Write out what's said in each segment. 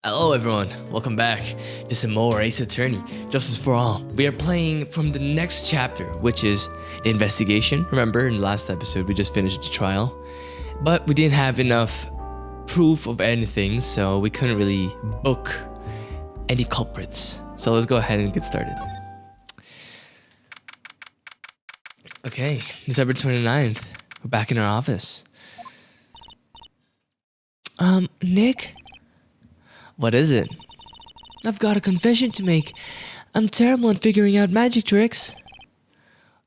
Hello everyone, welcome back to some more Ace Attorney, Justice for All. We are playing from the next chapter, which is the investigation. Remember, in the last episode, we just finished the trial. But we didn't have enough proof of anything, so we couldn't really book any culprits. So let's go ahead and get started. Okay, December 29th, we're back in our office. Nick? What is it? I've got a confession to make. I'm terrible at figuring out magic tricks.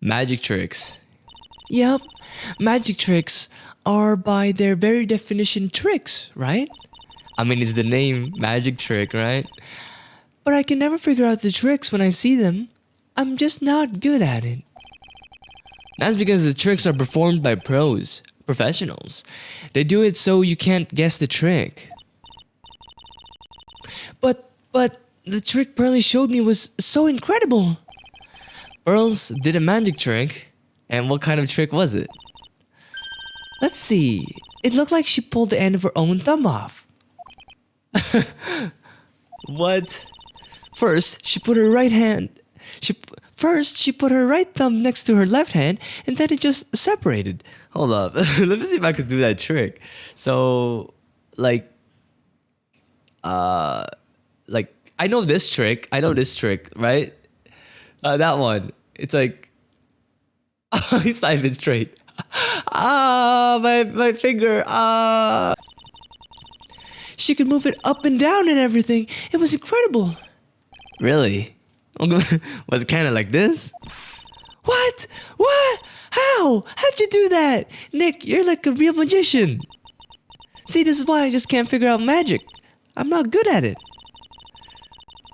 Magic tricks? Yep. Magic tricks are by their very definition tricks, right? I mean, it's the name magic trick, right? But I can never figure out the tricks when I see them. I'm just not good at it. That's because the tricks are performed by pros, professionals. They do it so you can't guess the trick. But the trick Pearlie showed me was so incredible. Pearls did a magic trick, and what kind of trick was it? Let's see. It looked like she pulled the end of her own thumb off. What? First, she put her right thumb next to her left hand, and then it just separated. Hold up. Let me see if I can do that trick. So, like, I know this trick, right? That one. It's like, he's not even straight. My finger. She could move it up and down and everything. It was incredible. Really? Was it kind of like this? What? What? How? How'd you do that? Nick, you're like a real magician. See, this is why I just can't figure out magic. I'm not good at it.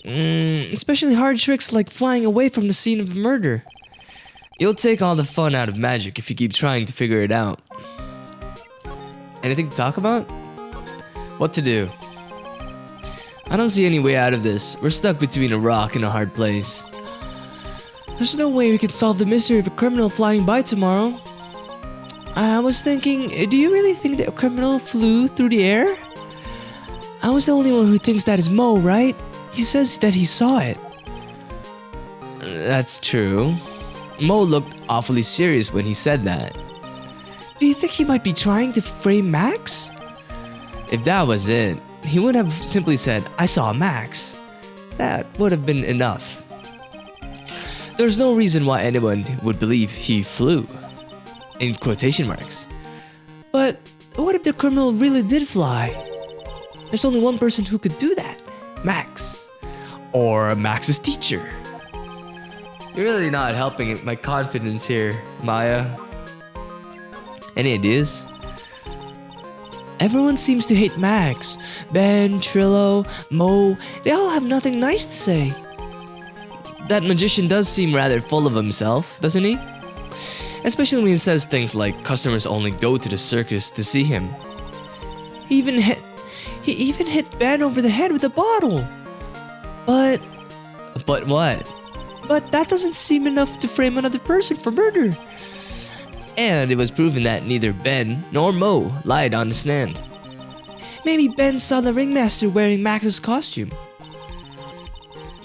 Especially hard tricks like flying away from the scene of a murder. You'll take all the fun out of magic if you keep trying to figure it out. Anything to talk about? What to do? I don't see any way out of this. We're stuck between a rock and a hard place. There's no way we can solve the mystery of a criminal flying by tomorrow. I was thinking, do you really think that a criminal flew through the air? I was the only one who thinks that is Mo, right? He says that he saw it. That's true. Mo looked awfully serious when he said that. Do you think he might be trying to frame Max? If that was it, he would have simply said, I saw Max. That would have been enough. There's no reason why anyone would believe he flew. In quotation marks. But what if the criminal really did fly? There's only one person who could do that. Max. Or Max's teacher. You're really not helping my confidence here, Maya. Any ideas? Everyone seems to hate Max. Ben, Trillo, Mo, they all have nothing nice to say. That magician does seem rather full of himself, doesn't he? Especially when he says things like customers only go to the circus to see him. He even hit Ben over the head with a bottle. But what? But that doesn't seem enough to frame another person for murder. And it was proven that neither Ben nor Mo lied on the stand. Maybe Ben saw the ringmaster wearing Max's costume.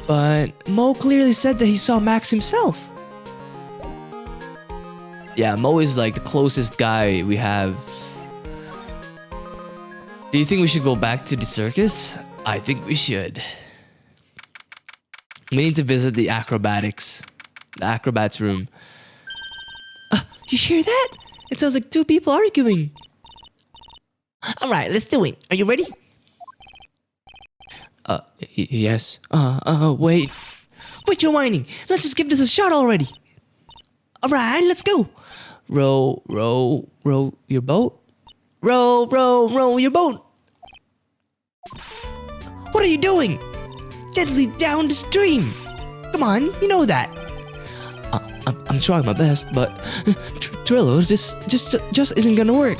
But Mo clearly said that he saw Max himself. Yeah, Mo is like the closest guy we have. Do you think we should go back to the circus? I think we should. We need to visit the acrobats room. You hear that? It sounds like two people arguing. Alright, let's do it. Are you ready? Yes. Wait. Wait, you're whining. Let's just give this a shot already. Alright, let's go. Row your boat. Row your boat. What are you doing? Gently down the stream. Come on, you know that. I'm trying my best, but Trillo, this just isn't gonna work.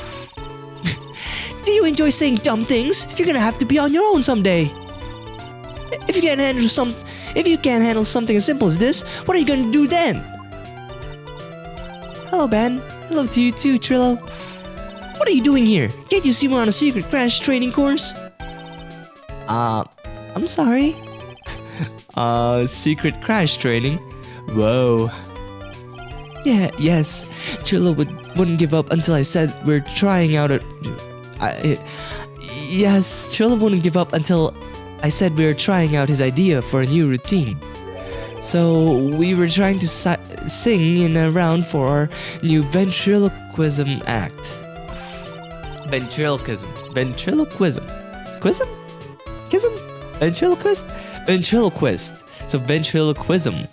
Do you enjoy saying dumb things? You're gonna have to be on your own someday. If you can't handle something as simple as this, what are you gonna do then? Hello, Ben. Hello to you too, Trillo. What are you doing here? Can't you see we're on a secret crash training course? I'm sorry. Secret crash training? Whoa. Yeah, yes. Chilla wouldn't give up until I said we're trying out a... Yes, Chilla wouldn't give up until I said we were trying out his idea for a new routine. So we were trying to sing in a round for our new ventriloquism act. Ventriloquism. Quism? Kism? Ventriloquist? Ventriloquist. So ventriloquism.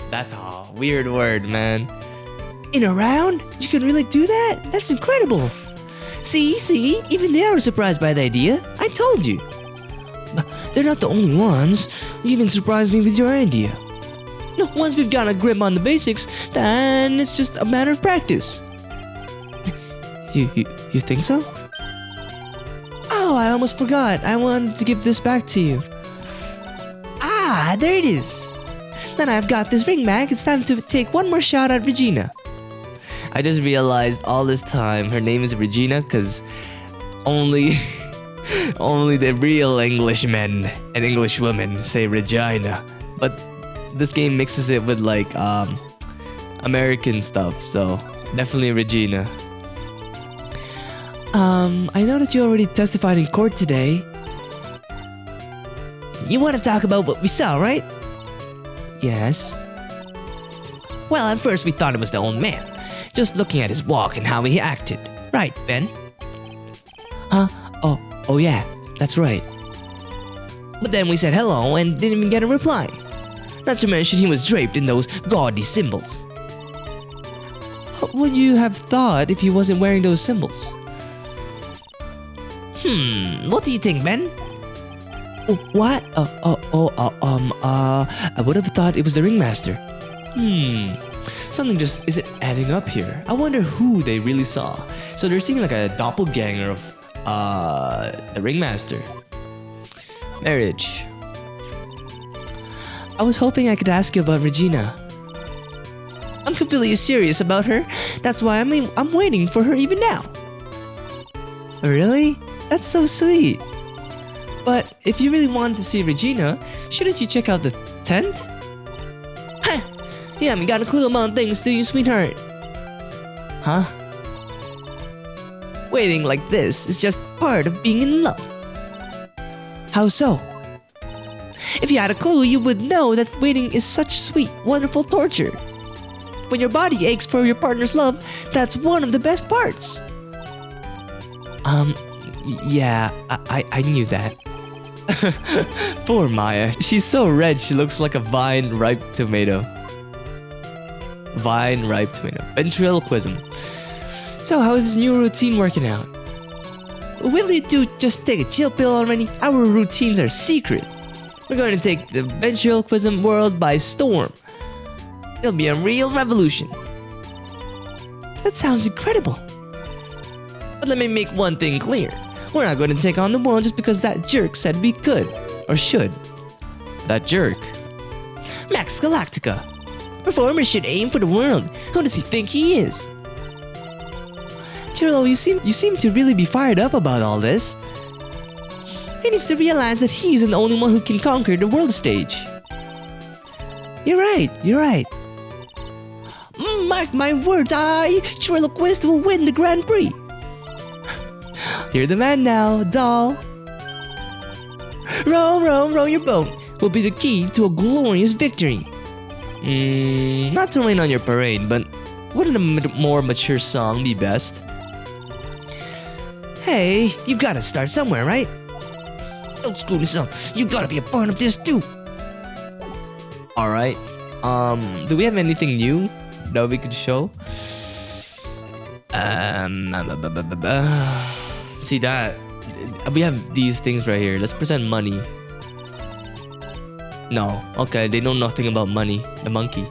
That's a weird word, man. In a round? You can really do that? That's incredible. See? Even they are surprised by the idea. I told you. But they're not the only ones. You even surprised me with your idea. No, once we've got a grip on the basics, then it's just a matter of practice. You think so? Oh, I almost forgot. I wanted to give this back to you. Ah, there it is. Now I've got this ring back. It's time to take one more shot at Regina. I just realized all this time her name is Regina because only the real Englishmen and Englishwomen say Regina. But this game mixes it with like American stuff, so definitely Regina. I know that you already testified in court today. You want to talk about what we saw, right? Yes. Well, at first we thought it was the old man, just looking at his walk and how he acted. Right, Ben? Huh? Oh yeah, that's right. But then we said hello and didn't even get a reply. Not to mention he was draped in those gaudy symbols. What would you have thought if he wasn't wearing those symbols? What do you think, Ben? What? I would have thought it was the ringmaster. Something just isn't adding up here. I wonder who they really saw. So they're seeing like a doppelganger of the ringmaster. Marriage. I was hoping I could ask you about Regina. I'm completely serious about her. That's why I'm waiting for her even now. Really? That's so sweet. But if you really wanted to see Regina, shouldn't you check out the tent? Huh! You haven't got a clue about things, do you, sweetheart? Huh? Waiting like this is just part of being in love. How so? If you had a clue, you would know that waiting is such sweet, wonderful torture. When your body aches for your partner's love, that's one of the best parts. Yeah, I knew that. Poor Maya. She's so red, she looks like a vine-ripe tomato. Vine-ripe tomato. Ventriloquism. So, how is this new routine working out? Will you two just take a chill pill already? Our routines are secret. We're going to take the ventriloquism world by storm. It'll be a real revolution. That sounds incredible. But let me make one thing clear. We're not going to take on the world just because that jerk said we could. Or should. That jerk? Max Galactica. Performers should aim for the world. Who does he think he is? Chirlo, you seem to really be fired up about all this. He needs to realize that he isn't the only one who can conquer the world stage. You're right. Mark my words, Chirlo Quest will win the Grand Prix. You're the man now, doll. Row your boat will be the key to a glorious victory. Not to rain on your parade, but wouldn't a more mature song be best? Hey, you gotta start somewhere, right? Don't screw this up. You gotta be a part of this too. Alright. Do we have anything new that we could show? See that? We have these things right here. Let's present money. No. Okay, they know nothing about money. The monkey.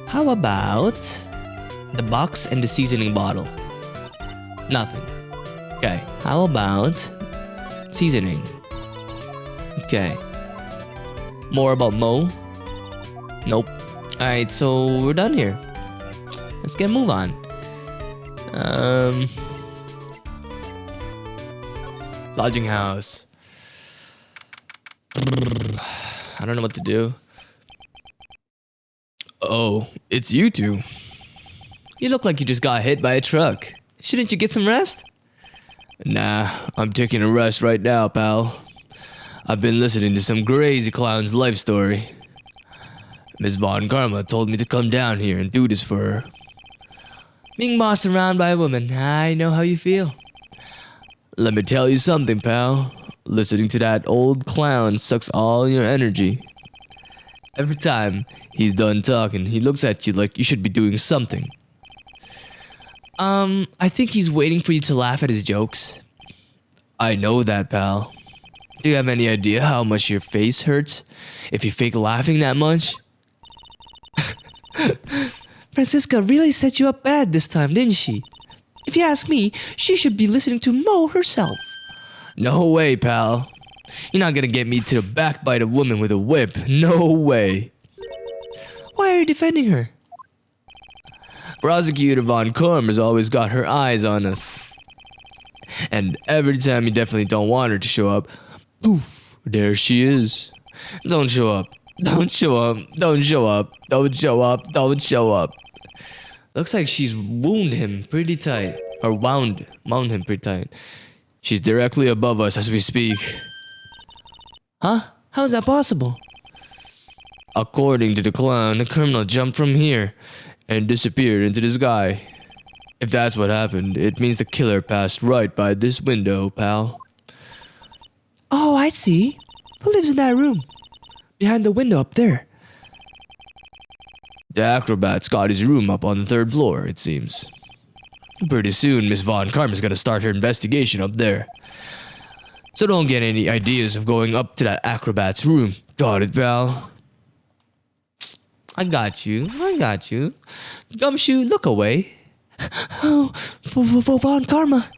How about the box and the seasoning bottle? Nothing. Okay. How about seasoning? Okay. More about Mo? Nope. Alright, so we're done here. Let's get a move on. Lodging house. I don't know what to do. Oh, it's you two. You look like you just got hit by a truck. Shouldn't you get some rest? Nah, I'm taking a rest right now, pal. I've been listening to some crazy clown's life story. Miss Von Karma told me to come down here and do this for her. Being bossed around by a woman, I know how you feel. Let me tell you something, pal. Listening to that old clown sucks all your energy. Every time he's done talking, he looks at you like you should be doing something. I think he's waiting for you to laugh at his jokes. I know that, pal. Do you have any idea how much your face hurts if you fake laughing that much? Francisca really set you up bad this time, didn't she? If you ask me, she should be listening to Mo herself. No way, pal. You're not gonna get me to backbite a woman with a whip. No way. Why are you defending her? Prosecutor Von Karma's always got her eyes on us. And every time you definitely don't want her to show up, poof, there she is. Don't show up. Don't show up. Don't show up. Don't show up. Don't show up. Looks like she's wound him pretty tight. Or wound him pretty tight. She's directly above us as we speak. Huh? How is that possible? According to the clown, the criminal jumped from here and disappeared into the sky. If that's what happened, it means the killer passed right by this window, pal. Oh, I see. Who lives in that room? Behind the window up there. The acrobat's got his room up on the 3rd floor, it seems. Pretty soon, Miss Von Karma's gonna start her investigation up there. So don't get any ideas of going up to that acrobat's room. Got it, pal? I got you. I got you. Gumshoe, look away. Oh, Von Karma.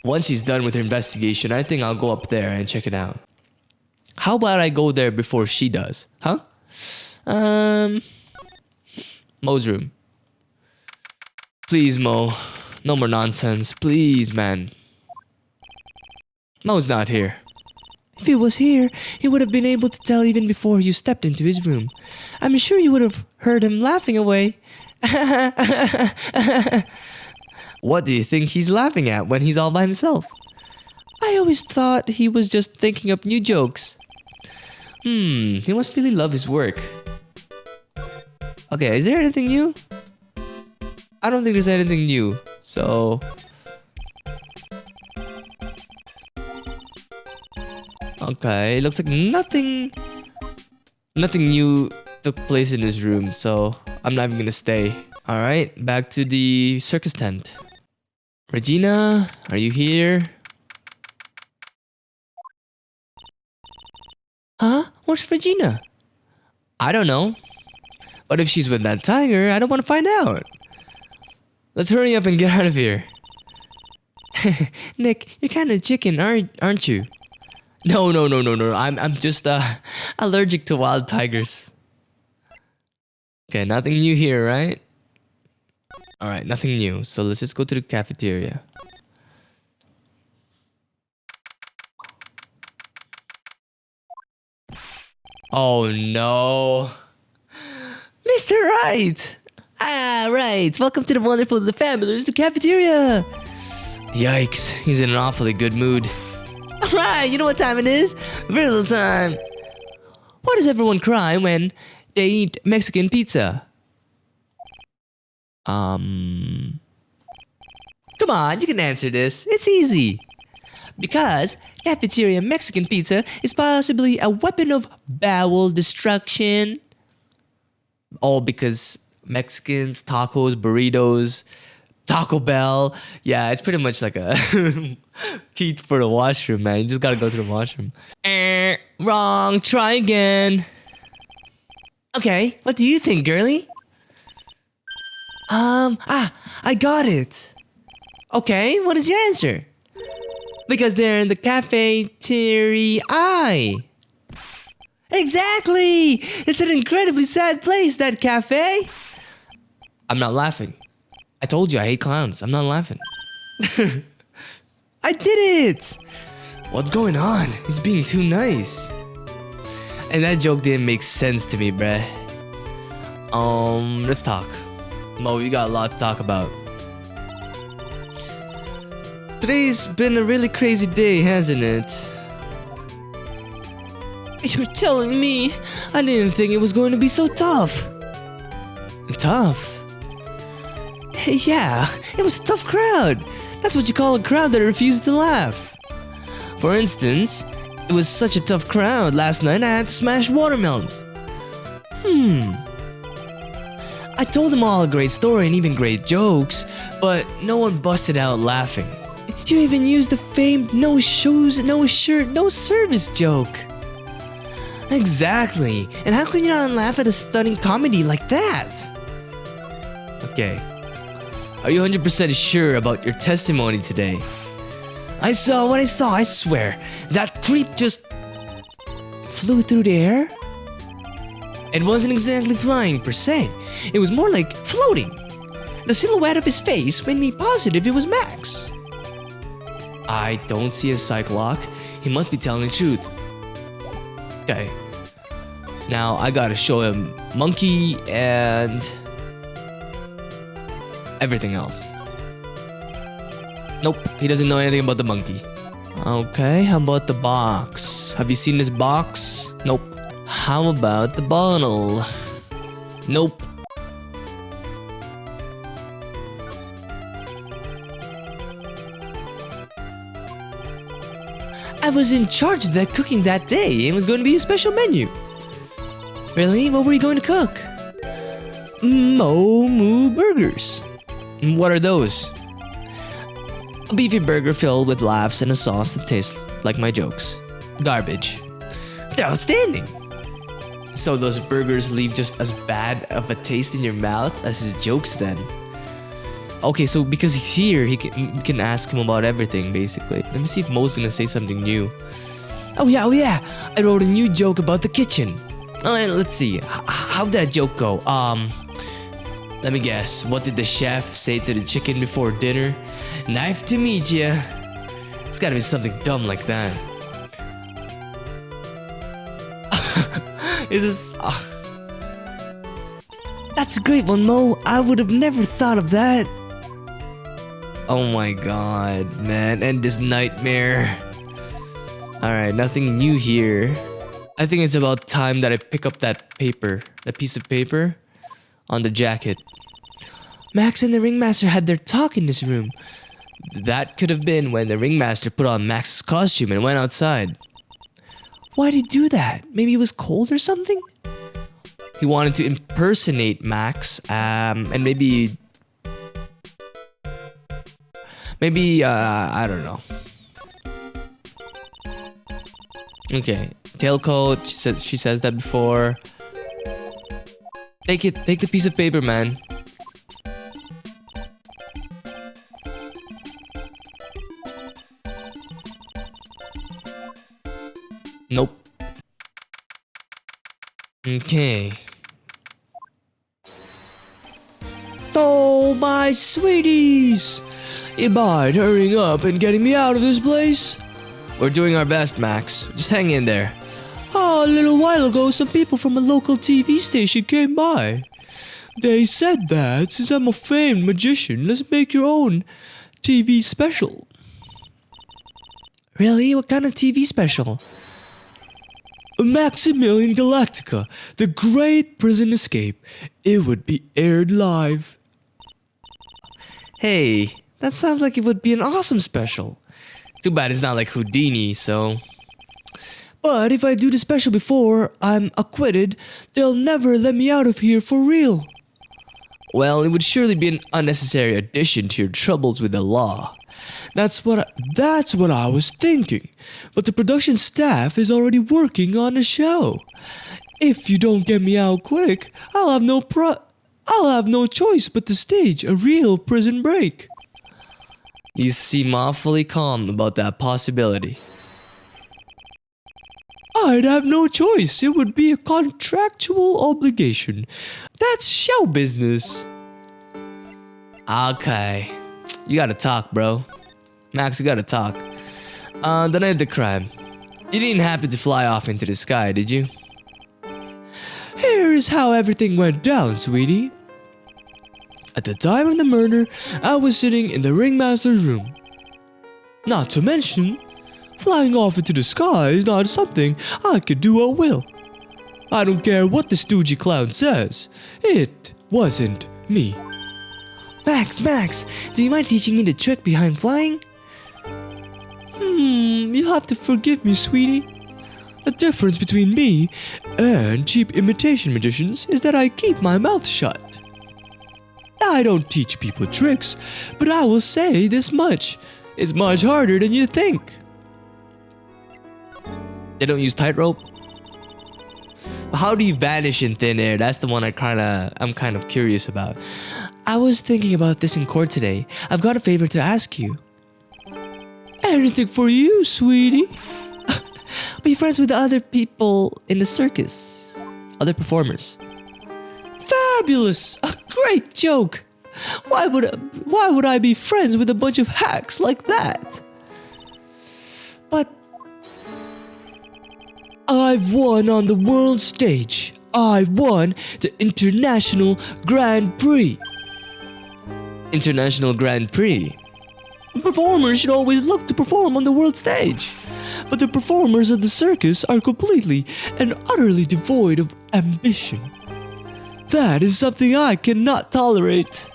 Once she's done with her investigation, I think I'll go up there and check it out. How about I go there before she does? Huh? Mo's room. Please, Mo. No more nonsense. Please, man. Mo's not here. If he was here, he would have been able to tell even before you stepped into his room. I'm sure you would have heard him laughing away. What do you think he's laughing at when he's all by himself? I always thought he was just thinking up new jokes. He must really love his work. Okay, is there anything new? I don't think there's anything new, so... Okay, looks like nothing new took place in this room, so I'm not even gonna stay. Alright, back to the circus tent. Regina, are you here? Huh? Where's Regina? I don't know. But if she's with that tiger, I don't want to find out. Let's hurry up and get out of here. Nick, you're kind of chicken, aren't you? No. I'm just allergic to wild tigers. Okay, nothing new here, right? Alright, nothing new. So let's just go to the cafeteria. Oh no. Mr. Right! Ah, right. Welcome to the wonderful the fabulous the cafeteria. Yikes, he's in an awfully good mood. Alright, you know what time it is? Riddle time. Why does everyone cry when they eat Mexican pizza? Come on, you can answer this. It's easy. Because cafeteria Mexican pizza is possibly a weapon of bowel destruction. All because Mexicans, tacos, burritos, Taco Bell. Yeah, it's pretty much like a key for the washroom, man. You just gotta go to the washroom. Wrong. Try again. Okay, what do you think, girly? I got it. Okay, what is your answer? Because they're in the cafeteria. Exactly! It's an incredibly sad place, that cafe. I'm not laughing. I told you I hate clowns. I'm not laughing. I did it! What's going on? He's being too nice. And that joke didn't make sense to me, bruh. Let's talk. Mo, you got a lot to talk about. Today's been a really crazy day, hasn't it? You're telling me? I didn't think it was going to be so tough. Tough? Yeah, it was a tough crowd. That's what you call a crowd that refused to laugh. For instance, it was such a tough crowd last night I had to smash watermelons. I told them all a great story and even great jokes, but no one busted out laughing. You even used the famed no shoes, no shirt, no service joke. Exactly, and how can you not laugh at a stunning comedy like that? Okay, are you 100% sure about your testimony today? I saw what I saw, I swear. That creep just flew through the air? It wasn't exactly flying per se, it was more like floating. The silhouette of his face made me positive it was Max. I don't see a cyclock. He must be telling the truth. Okay. Now I gotta show him monkey and everything else. Nope, he doesn't know anything about the monkey. Okay, how about the box? Have you seen this box? Nope. How about the bottle? Nope. I was in charge of that cooking that day. It was going to be a special menu. Really? What were you going to cook? Moo burgers. What are those? A beefy burger filled with laughs and a sauce that tastes like my jokes. Garbage. They're outstanding. So those burgers leave just as bad of a taste in your mouth as his jokes then. Okay, so because he's here, we can ask him about everything, basically. Let me see if Mo's gonna say something new. Oh yeah, I wrote a new joke about the kitchen. Let's see, how'd that joke go? Let me guess, what did the chef say to the chicken before dinner? Knife to meet ya. It's gotta be something dumb like that. Is this... That's a great one, Mo. I would have never thought of that. Oh my god, man, end this nightmare. Alright, nothing new here. I think it's about time that I pick up that piece of paper on the jacket. Max and the ringmaster had their talk in this room. That could have been when the ringmaster put on Max's costume and went outside. Why'd he do that? Maybe he was cold or something? He wanted to impersonate Max, and maybe, I don't know. Okay, tailcoat, she says that before. Take the piece of paper, man. Nope. Okay. Oh, my sweeties! You mind hurrying up and getting me out of this place? We're doing our best, Max. Just hang in there. A little while ago, some people from a local TV station came by. They said that since I'm a famed magician, let's make your own TV special. Really? What kind of TV special? Maximilian Galactica, the great prison escape. It would be aired live. Hey, that sounds like it would be an awesome special. Too bad it's not like Houdini, so... But if I do the special before I'm acquitted, they'll never let me out of here for real. Well, it would surely be an unnecessary addition to your troubles with the law. That's what I was thinking. But the production staff is already working on a show. If you don't get me out quick, I'll have no choice but to stage a real prison break. You seem awfully calm about that possibility. I'd have no choice. It would be a contractual obligation. That's show business. Okay. You gotta talk, bro. Max, you gotta talk. The night of the crime, you didn't happen to fly off into the sky, did you? Here's how everything went down, sweetie. At the time of the murder, I was sitting in the ringmaster's room. Not to mention, flying off into the sky is not something I could do at will. I don't care what the stoogey clown says. It wasn't me. Max, do you mind teaching me the trick behind flying? You'll have to forgive me, sweetie. The difference between me and cheap imitation magicians is that I keep my mouth shut. I don't teach people tricks, but I will say this much. It's much harder than you think. They don't use tightrope? How do you vanish in thin air? That's the one I'm kind of curious about. I was thinking about this in court today. I've got a favor to ask you. Anything for you, sweetie. Be friends with the other people in the circus. Other performers. Fabulous! A great joke! Why would I be friends with a bunch of hacks like that? But I've won on the world stage. I won the International Grand Prix. International Grand Prix? Performers should always look to perform on the world stage. But the performers of the circus are completely and utterly devoid of ambition. That is something I cannot tolerate.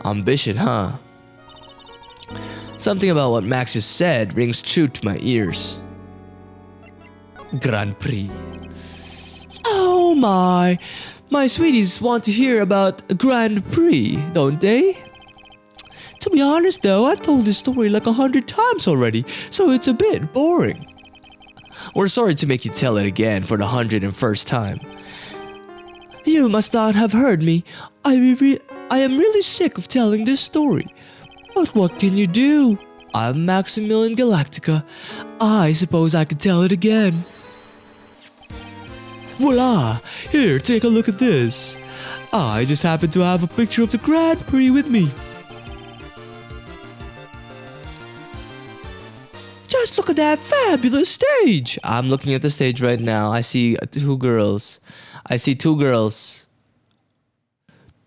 Ambition, huh? Something about what Max just said rings true to my ears. Grand Prix. Oh my sweeties want to hear about Grand Prix, don't they? To be honest though, I've told this story like 100 times already, so it's a bit boring. We're sorry to make you tell it again for the 101st time. You must not have heard me. I am really sick of telling this story. But what can you do? I'm Maximilian Galactica. I suppose I could tell it again. Voila! Here, take a look at this. I just happen to have a picture of the Grand Prix with me. Just look at that fabulous stage! I'm looking at the stage right now. I see two girls.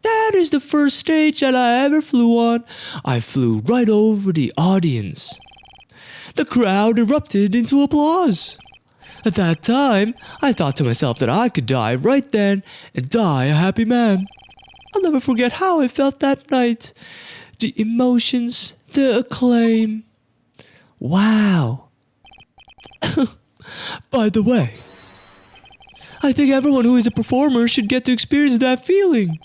That is the first stage that I ever flew on. I flew right over the audience. The crowd erupted into applause. At that time, I thought to myself that I could die right then and die a happy man. I'll never forget how I felt that night. The emotions, the acclaim. Wow. By the way, I think everyone who is a performer should get to experience that feeling.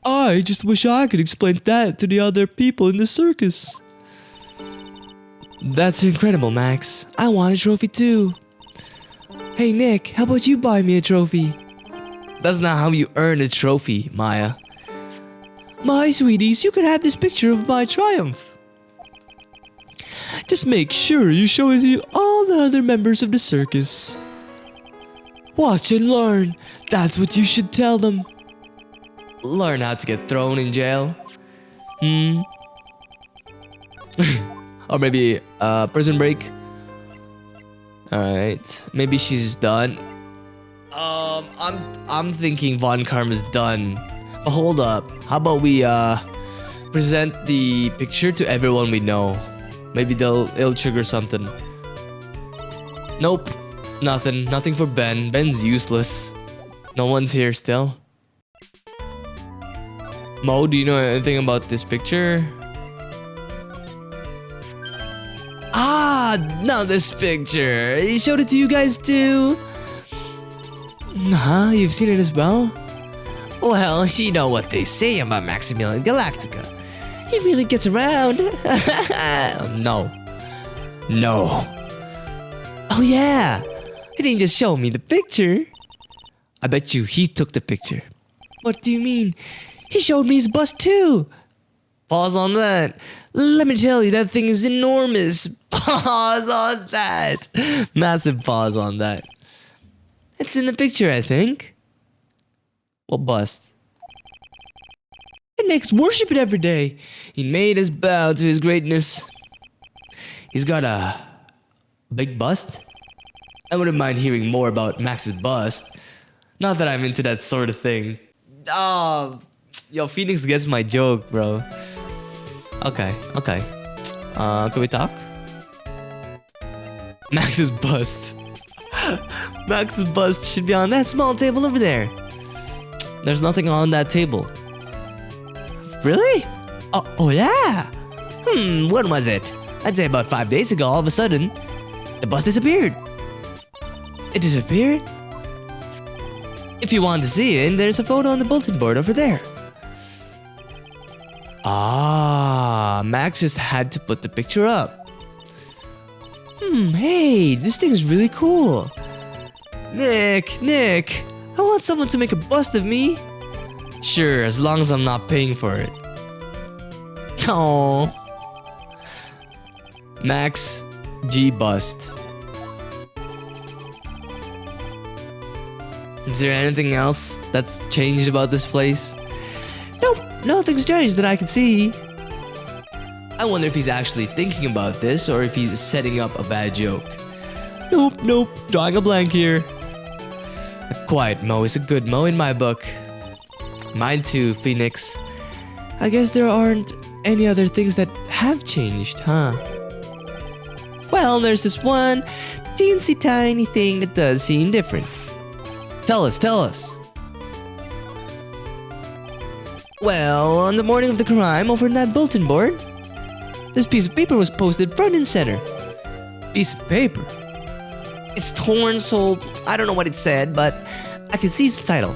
I just wish I could explain that to the other people in the circus. That's incredible, Max. I want a trophy too. Hey Nick, how about you buy me a trophy? That's not how you earn a trophy, Maya. My sweeties, you can have this picture of my triumph. Just make sure you show it to all the other members of the circus. Watch and learn. That's what you should tell them. Learn how to get thrown in jail? Or maybe prison break? Alright, maybe she's done. I'm thinking Von Karma's done. But hold up, how about we present the picture to everyone we know? Maybe it'll trigger something. Nope, nothing for Ben. Ben's useless. No one's here still. Mo, do you know anything about this picture? Now this picture. He showed it to you guys too? Huh? You've seen it as well? Well, you know what they say about Maximilian Galactica. He really gets around. No. Oh yeah. He didn't just show me the picture. I bet you he took the picture. What do you mean? He showed me his bust too. Pause on that. Let me tell you, that thing is enormous. Pause on that. Massive pause on that. It's in the picture, I think. What bust? It makes worship it every day. He made us bow to his greatness. He's got a big bust. I wouldn't mind hearing more about Max's bust. Not that I'm into that sort of thing. Oh, yo, Phoenix gets my joke, bro. Okay. Can we talk? Max's bust. Max's bust should be on that small table over there. There's nothing on that table. Really? Oh yeah. When was it? I'd say about 5 days ago. All of a sudden, the bust disappeared. It disappeared? If you want to see it, there's a photo on the bulletin board over there. Ah, Max just had to put the picture up. Hey, this thing is really cool. Nick, I want someone to make a bust of me. Sure, as long as I'm not paying for it. Oh, Max G bust. Is there anything else that's changed about this place? Nope, nothing's changed that I can see. I wonder if he's actually thinking about this or if he's setting up a bad joke. Nope, drawing a blank here. A quiet Mo is a good Mo in my book. Mine too, Phoenix. I guess there aren't any other things that have changed, huh? Well, there's this one teensy tiny thing that does seem different. Tell us. Well, on the morning of the crime, over in that bulletin board, this piece of paper was posted front and center. Piece of paper? It's torn, so I don't know what it said, but I can see its title.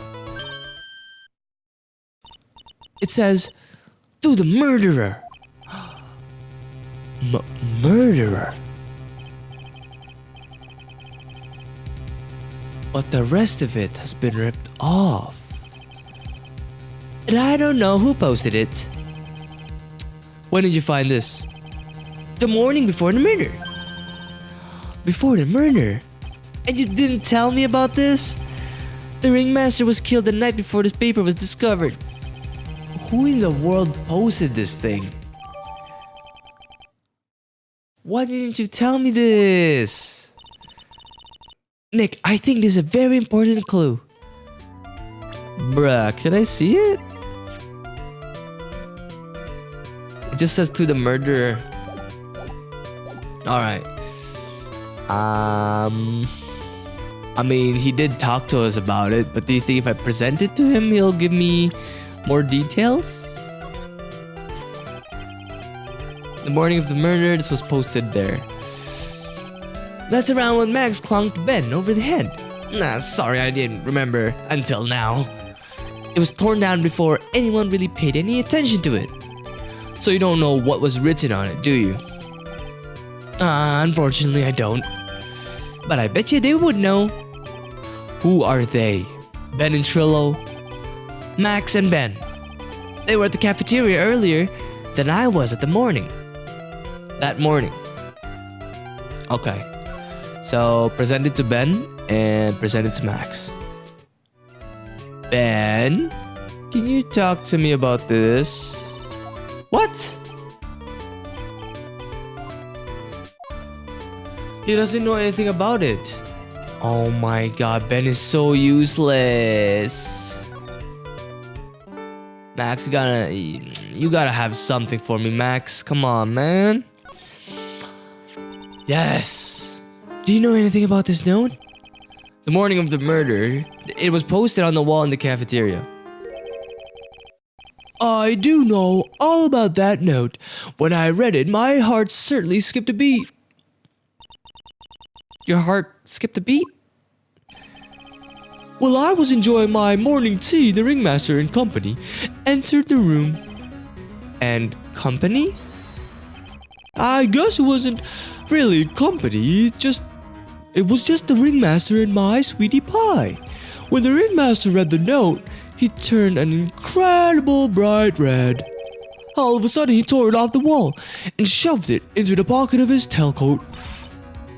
It says, "To the murderer." Murderer? But the rest of it has been ripped off. And I don't know who posted it. When did you find this? The morning before the murder. Before the murder? And you didn't tell me about this? The ringmaster was killed the night before this paper was discovered. Who in the world posted this thing? Why didn't you tell me this? Nick, I think this is a very important clue. Bruh, can I see it? It just says "to the murderer." Alright. I mean, he did talk to us about it, but do you think if I present it to him, he'll give me more details? The morning of the murder, this was posted there. That's around when Max clunked Ben over the head. Nah, sorry, I didn't remember until now. It was torn down before anyone really paid any attention to it. So you don't know what was written on it, do you? Unfortunately, I don't. But I bet you they would know. Who are they? Ben and Trillo? Max and Ben. They were at the cafeteria earlier than I was at the morning. That morning. Okay. So, present it to Ben and present it to Max. Ben, can you talk to me about this? What? He doesn't know anything about it. Oh my god, Ben is so useless. Max, you gotta have something for me, Max. Come on, man. Yes. Do you know anything about this note? The morning of the murder, it was posted on the wall in the cafeteria. I do know all about that note. When I read it, my heart certainly skipped a beat. Your heart skipped a beat? While I was enjoying my morning tea, the ringmaster and company entered the room. And company? I guess it wasn't really company, it was just the ringmaster and my sweetie pie. When the ringmaster read the note, he turned an incredible bright red. All of a sudden, he tore it off the wall and shoved it into the pocket of his tailcoat.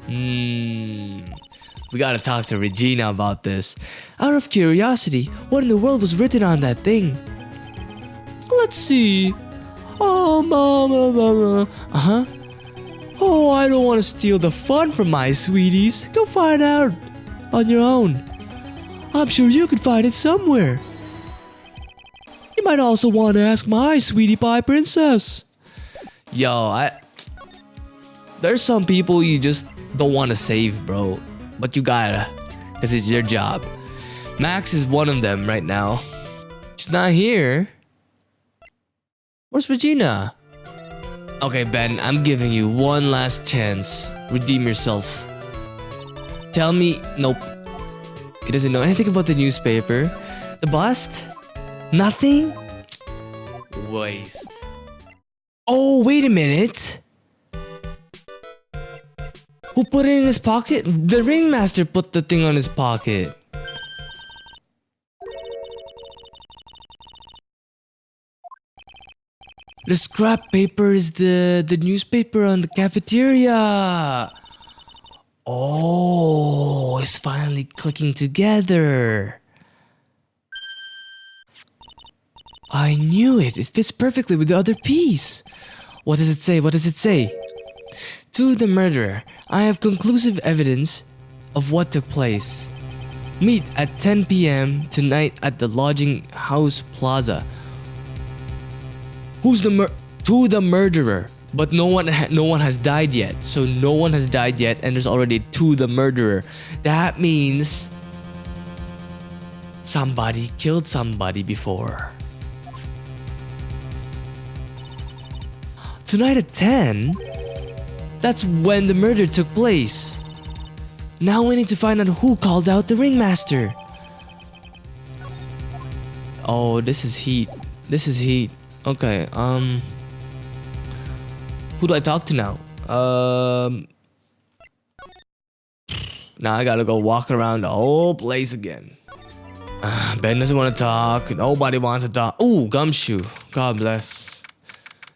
We gotta talk to Regina about this. Out of curiosity, what in the world was written on that thing? Let's see. Oh, I don't want to steal the fun from my sweeties. Go find out on your own. I'm sure you could find it somewhere. You might also want to ask my sweetie pie princess. There's some people you just don't want to save, bro. But you gotta, because it's your job. Max is one of them right now. She's not here. Where's Regina? Okay, Ben, I'm giving you one last chance. Redeem yourself. Tell me... Nope. He doesn't know anything about the newspaper. The bust? Nothing? Waste. Oh, wait a minute. Who put it in his pocket? The ringmaster put the thing on his pocket. The scrap paper is the newspaper on the cafeteria. Oh, it's finally clicking together. I knew it. It fits perfectly with the other piece. What does it say? What does it say? To the murderer, I have conclusive evidence of what took place. Meet at 10 p.m. tonight at the lodging house plaza. To the murderer, but no one has died yet. So no one has died yet, and there's already to the murderer. That means somebody killed somebody before. Tonight at 10? That's when the murder took place. Now we need to find out who called out the ringmaster. Oh, this is heat. This is heat. Okay, who do I talk to now? Now I gotta go walk around the whole place again. Ben doesn't want to talk. Nobody wants to talk. Ooh, Gumshoe. God bless.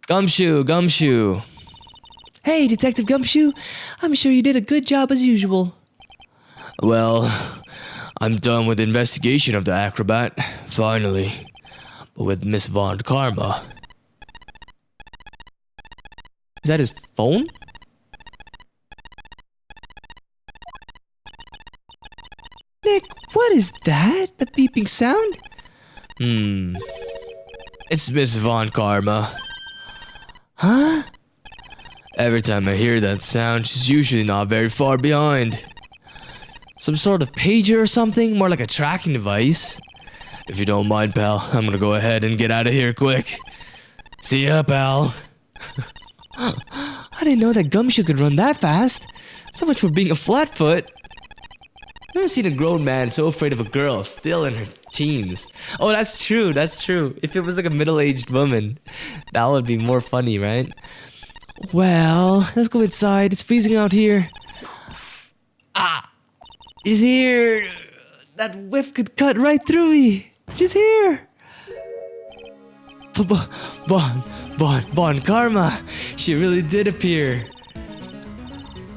Gumshoe. Hey, Detective Gumshoe. I'm sure you did a good job as usual. Well, I'm done with the investigation of the acrobat. Finally. But with Miss Von Karma. Is that his phone? Nick, what is that? The beeping sound? It's Miss Von Karma. Huh? Every time I hear that sound, she's usually not very far behind. Some sort of pager or something? More like a tracking device. If you don't mind, pal, I'm gonna go ahead and get out of here quick. See ya, pal. I didn't know that Gumshoe could run that fast. So much for being a flatfoot. Never seen a grown man so afraid of a girl still in her teens. Oh, that's true. If it was like a middle-aged woman, that would be more funny, right? Well, let's go inside. It's freezing out here. Ah! She's here! That whiff could cut right through me. She's here! Von Karma! She really did appear.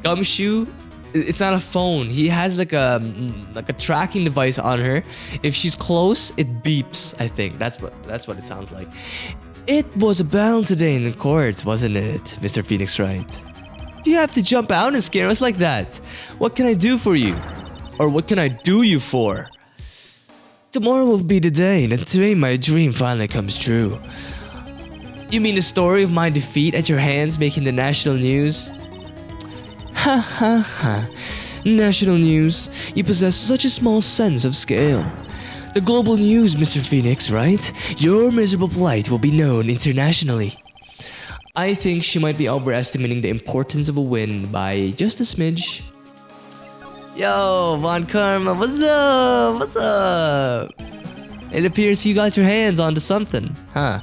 Gumshoe? It's not a phone. He has like a tracking device on her. If she's close, it beeps, I think. That's what it sounds like. It was a battle today in the courts, wasn't it, Mr. Phoenix Wright? Do you have to jump out and scare us like that? What can I do for you? Or what can I do you for? Tomorrow will be the day, and today my dream finally comes true. You mean the story of my defeat at your hands making the national news? Ha ha ha. National news. You possess such a small sense of scale. The global news, Mr. Phoenix, right? Your miserable plight will be known internationally. I think she might be overestimating the importance of a win by just a smidge. Yo, Von Karma, what's up? What's up? It appears you got your hands onto something, huh?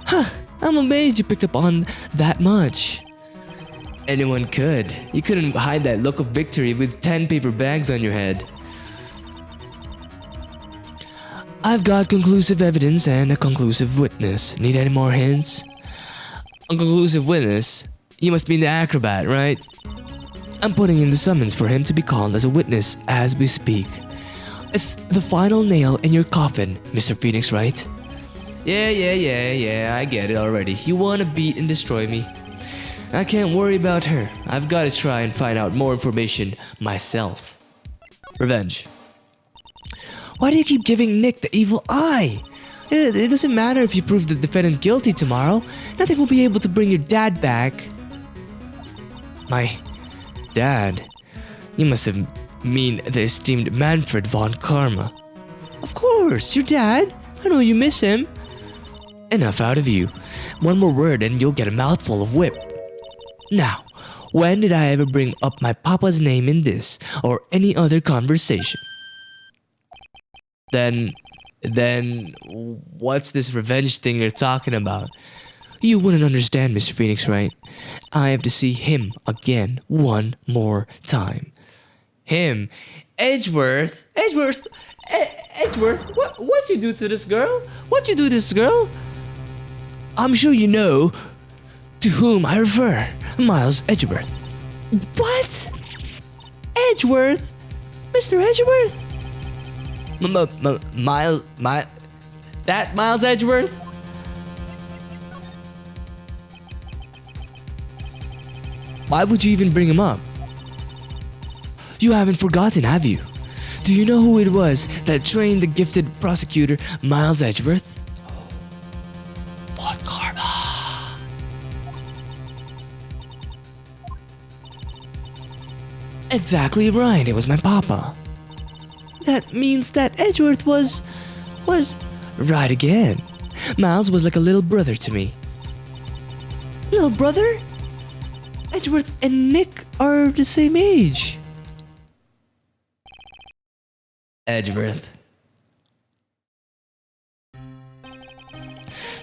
Huh, I'm amazed you picked up on that much. Anyone could. You couldn't hide that look of victory with 10 paper bags on your head. I've got conclusive evidence and a conclusive witness. Need any more hints? A conclusive witness? You must mean the acrobat, right? I'm putting in the summons for him to be called as a witness as we speak. It's the final nail in your coffin, Mr. Phoenix, right? Yeah, I get it already. You wanna beat and destroy me. I can't worry about her. I've got to try and find out more information myself. Revenge. Why do you keep giving Nick the evil eye? It doesn't matter if you prove the defendant guilty tomorrow. Nothing will be able to bring your dad back. My dad? You must have mean the esteemed Manfred von Karma. Of course, your dad. I know you miss him. Enough out of you. One more word and you'll get a mouthful of whip. Now, when did I ever bring up my papa's name in this or any other conversation? Then what's this revenge thing you're talking about? You wouldn't understand, Mr. Phoenix, right? I have to see him again one more time. Him? Edgeworth? Edgeworth? Edgeworth? What you do to this girl? What you do to this girl? I'm sure you know to whom I refer. Miles Edgeworth. What? Edgeworth? Mr. Edgeworth? That Miles Edgeworth? Why would you even bring him up? You haven't forgotten, have you? Do you know who it was that trained the gifted prosecutor Miles Edgeworth? Von Karma. Exactly right, it was my papa. That means that Edgeworth was right again. Miles was like a little brother to me. Little brother? Edgeworth and Nick are the same age. Edgeworth.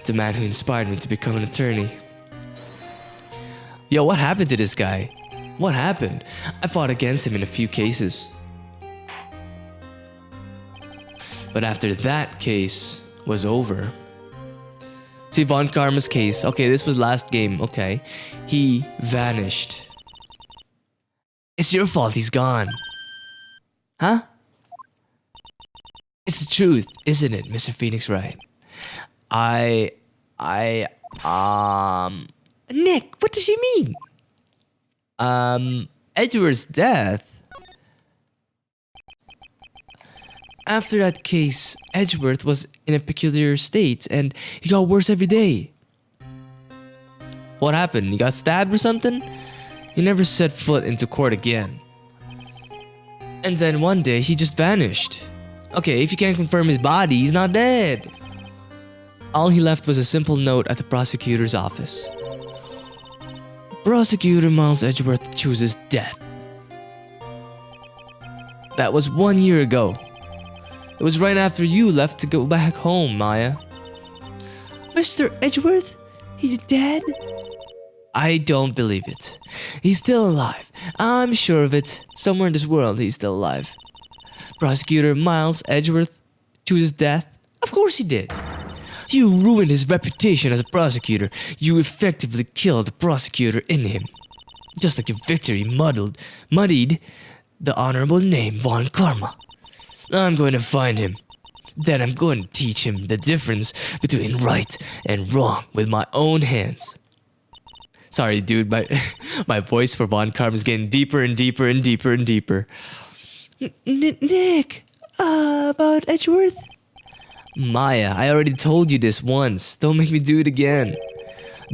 The man who inspired me to become an attorney. Yo, what happened to this guy? What happened? I fought against him in a few cases. But after that case was over... See, Von Karma's case. Okay, this was last game. Okay. He vanished. It's your fault he's gone. Huh? It's the truth, isn't it, Mr. Phoenix Wright? Nick, what does she mean? Edward's death? After that case, Edgeworth was in a peculiar state and he got worse every day. What happened? He got stabbed or something? He never set foot into court again. And then one day, he just vanished. Okay, if you can't confirm his body, he's not dead. All he left was a simple note at the prosecutor's office. Prosecutor Miles Edgeworth chooses death. That was 1 year ago. It was right after you left to go back home, Maya. Mr. Edgeworth? He's dead? I don't believe it. He's still alive. I'm sure of it. Somewhere in this world, he's still alive. Prosecutor Miles Edgeworth chooses death? Of course he did. You ruined his reputation as a prosecutor. You effectively killed the prosecutor in him. Just like your victory muddied the honorable name Von Karma. I'm going to find him. Then I'm going to teach him the difference between right and wrong with my own hands. Sorry, dude, my voice for Von Karma is getting deeper and deeper and deeper and deeper. Nick, about Edgeworth? Maya, I already told you this once. Don't make me do it again.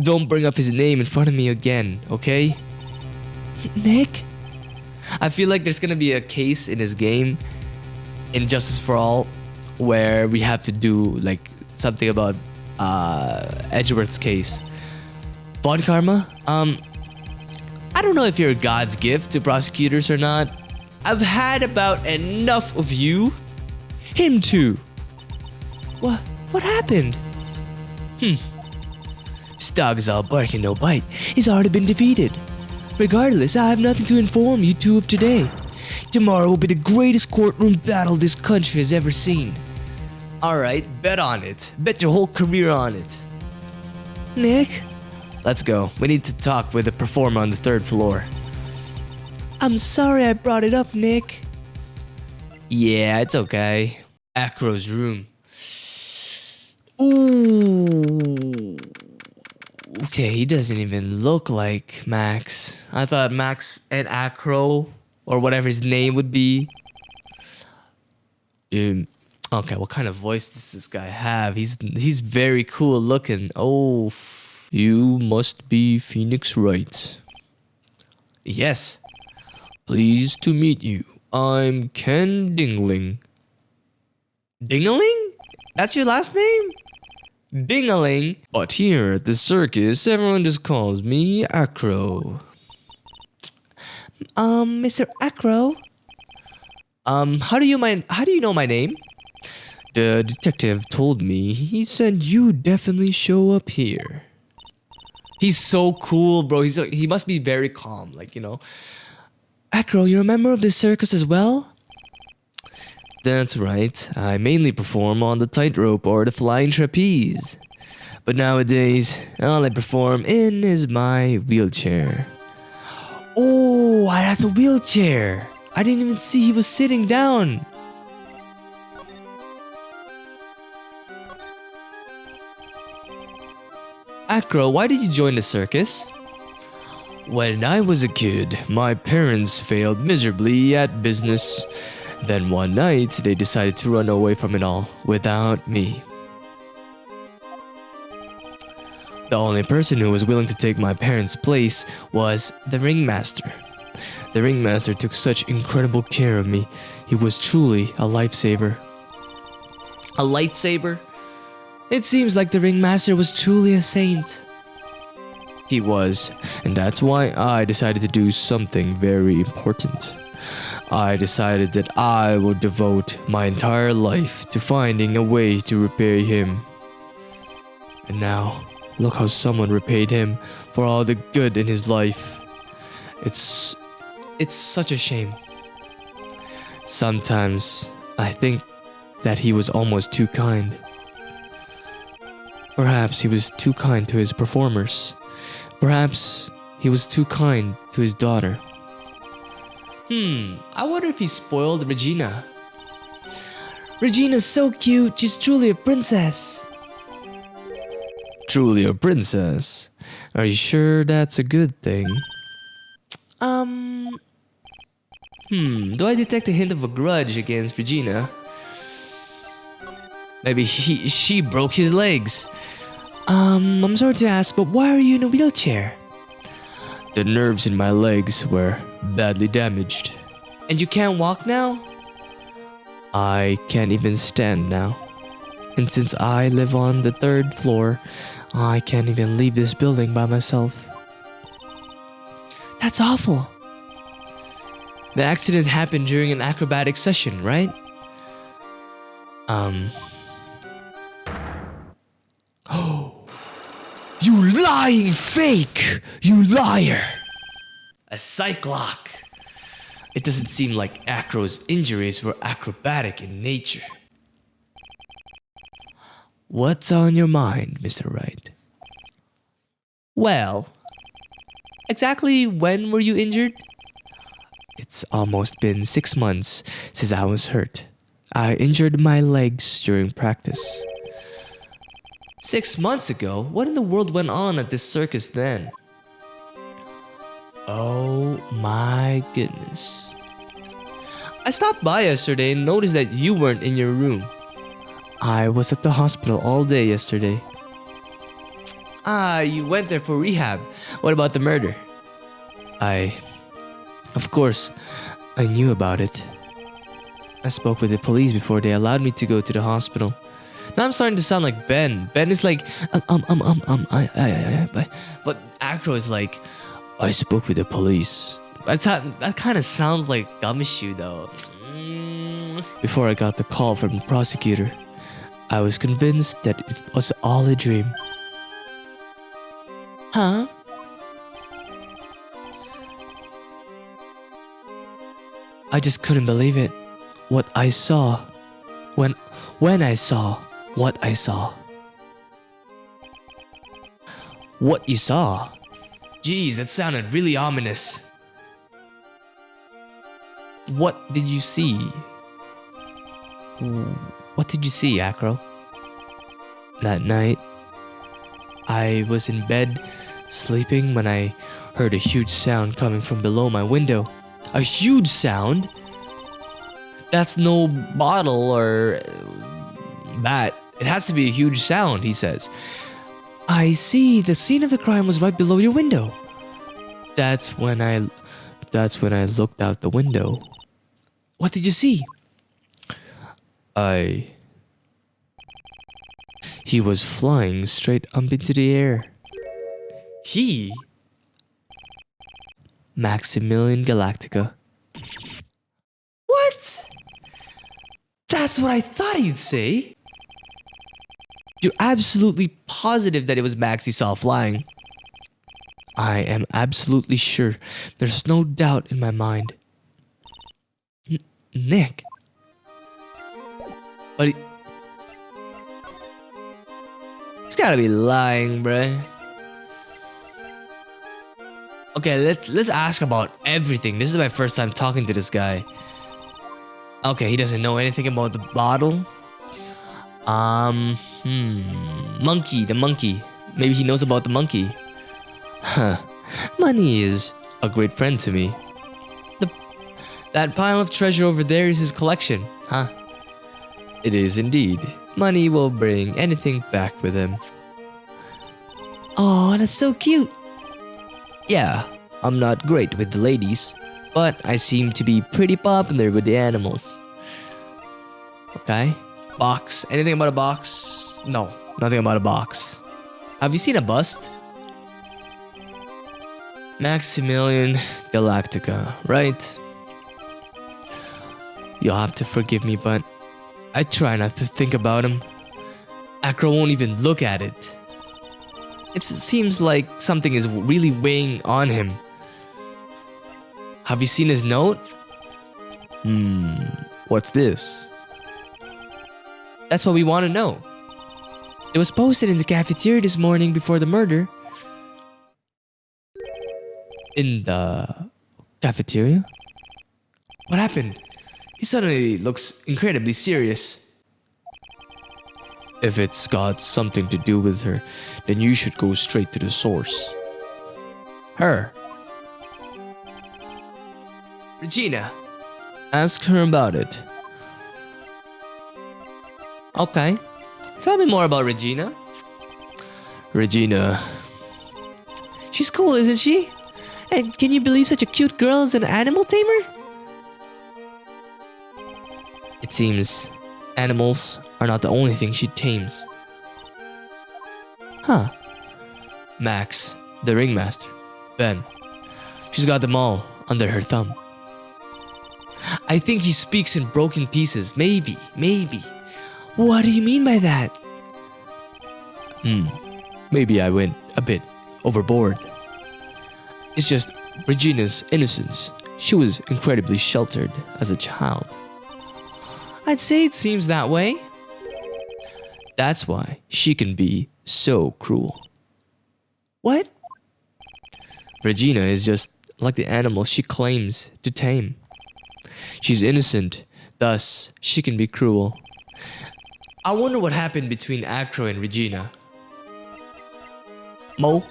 Don't bring up his name in front of me again, okay? Nick? I feel like there's gonna be a case in this game, in Justice for All, where we have to do like something about Edgeworth's case. Von Karma, I don't know if you're God's gift to prosecutors or not. I've had about enough of you. Him too. What happened? This dog is all bark and no bite. He's already been defeated. Regardless, I have nothing to inform you two of today. Tomorrow will be the greatest courtroom battle this country has ever seen. Alright, bet on it. Bet your whole career on it. Nick? Let's go. We need to talk with the performer on the 3rd floor. I'm sorry I brought it up, Nick. Yeah, it's okay. Acro's room. Ooh. Okay, he doesn't even look like Max. I thought Max and Acro, or whatever his name would be. Okay, what kind of voice does this guy have? He's very cool looking. Oh, you must be Phoenix Wright. Yes. Pleased to meet you. I'm Ken Ding-a-Ling. Ding-a-Ling? That's your last name? Ding-a-Ling. But here at the circus, everyone just calls me Acro. Mr. Acro? How do you know my name? The detective told me. He said you definitely show up here. He's so cool, bro. He must be very calm, like, you know. Acro, you're a member of this circus as well? That's right. I mainly perform on the tightrope or the flying trapeze. But nowadays, all I perform in is my wheelchair. Oh, that's a wheelchair. I didn't even see he was sitting down. Acro, why did you join the circus? When I was a kid, my parents failed miserably at business. Then one night, they decided to run away from it all without me. The only person who was willing to take my parents' place was the ringmaster. The ringmaster took such incredible care of me. He was truly a lifesaver. A lightsaber? It seems like the ringmaster was truly a saint. He was, and that's why I decided to do something very important. I decided that I would devote my entire life to finding a way to repay him. And now, look how someone repaid him for all the good in his life. It's such a shame. Sometimes I think that he was almost too kind. Perhaps he was too kind to his performers. Perhaps he was too kind to his daughter. I wonder if he spoiled Regina. Regina's so cute, she's truly a princess. Truly a princess? Are you sure that's a good thing? Do I detect a hint of a grudge against Regina? Maybe she broke his legs. I'm sorry to ask, but why are you in a wheelchair? The nerves in my legs were badly damaged. And you can't walk now? I can't even stand now. And since I live on the 3rd floor, I can't even leave this building by myself. That's awful. The accident happened during an acrobatic session, right? Oh, you lying fake! You liar! A cyclock! It doesn't seem like Acro's injuries were acrobatic in nature. What's on your mind, Mr. Wright? Well, exactly when were you injured? It's almost been 6 months since I was hurt. I injured my legs during practice. 6 months ago? What in the world went on at this circus then? Oh my goodness. I stopped by yesterday and noticed that you weren't in your room. I was at the hospital all day yesterday. Ah, you went there for rehab. What about the murder? Of course, I knew about it. I spoke with the police before they allowed me to go to the hospital. Now I'm starting to sound like Ben. Ben is like, but Acro is like, I spoke with the police. That kind of sounds like Gumshoe though. Before I got the call from the prosecutor, I was convinced that it was all a dream. Huh? I just couldn't believe it. What I saw. When I saw what I saw. What you saw? Geez, that sounded really ominous. What did you see? What did you see, Acro? That night, I was in bed, sleeping, when I heard a huge sound coming from below my window. A huge sound? That's no bottle or bat. It has to be a huge sound, he says. I see. The scene of the crime was right below your window. That's when I looked out the window. What did you see? He was flying straight up into the air. He? Maximilian Galactica. What? That's what I thought he'd say. You're absolutely positive that it was Max you saw flying? I am absolutely sure. There's no doubt in my mind. Nick. But he's gotta be lying, bruh. Okay, let's ask about everything. This is my first time talking to this guy. Okay, he doesn't know anything about the bottle. Monkey, the monkey. Maybe he knows about the monkey. Huh. Money is a great friend to me. That pile of treasure over there is his collection, huh? It is indeed. Money will bring anything back with him. Oh, that's so cute. Yeah, I'm not great with the ladies, but I seem to be pretty popular with the animals. Okay. Box. Anything about a box? No, nothing about a box. Have you seen a bust? Maximilian Galactica, right? You'll have to forgive me, but I try not to think about him. Acro won't even look at it. It seems like something is really weighing on him. Have you seen his note? What's this? That's what we want to know. It was posted in the cafeteria this morning before the murder. In the cafeteria? What happened? He suddenly looks incredibly serious. If it's got something to do with her, then you should go straight to the source. Her. Regina. Ask her about it. Okay. Tell me more about Regina. Regina. She's cool, isn't she? And can you believe such a cute girl is an animal tamer? It seems animals are not the only thing she tames. Huh. Max, the ringmaster. Ben. She's got them all under her thumb. I think he speaks in broken pieces. Maybe. What do you mean by that? Maybe I went a bit overboard. It's just Regina's innocence. She was incredibly sheltered as a child. I'd say it seems that way. That's why she can be so cruel. What? Regina is just like the animal she claims to tame. She's innocent, thus she can be cruel. I wonder what happened between Acro and Regina. Mo?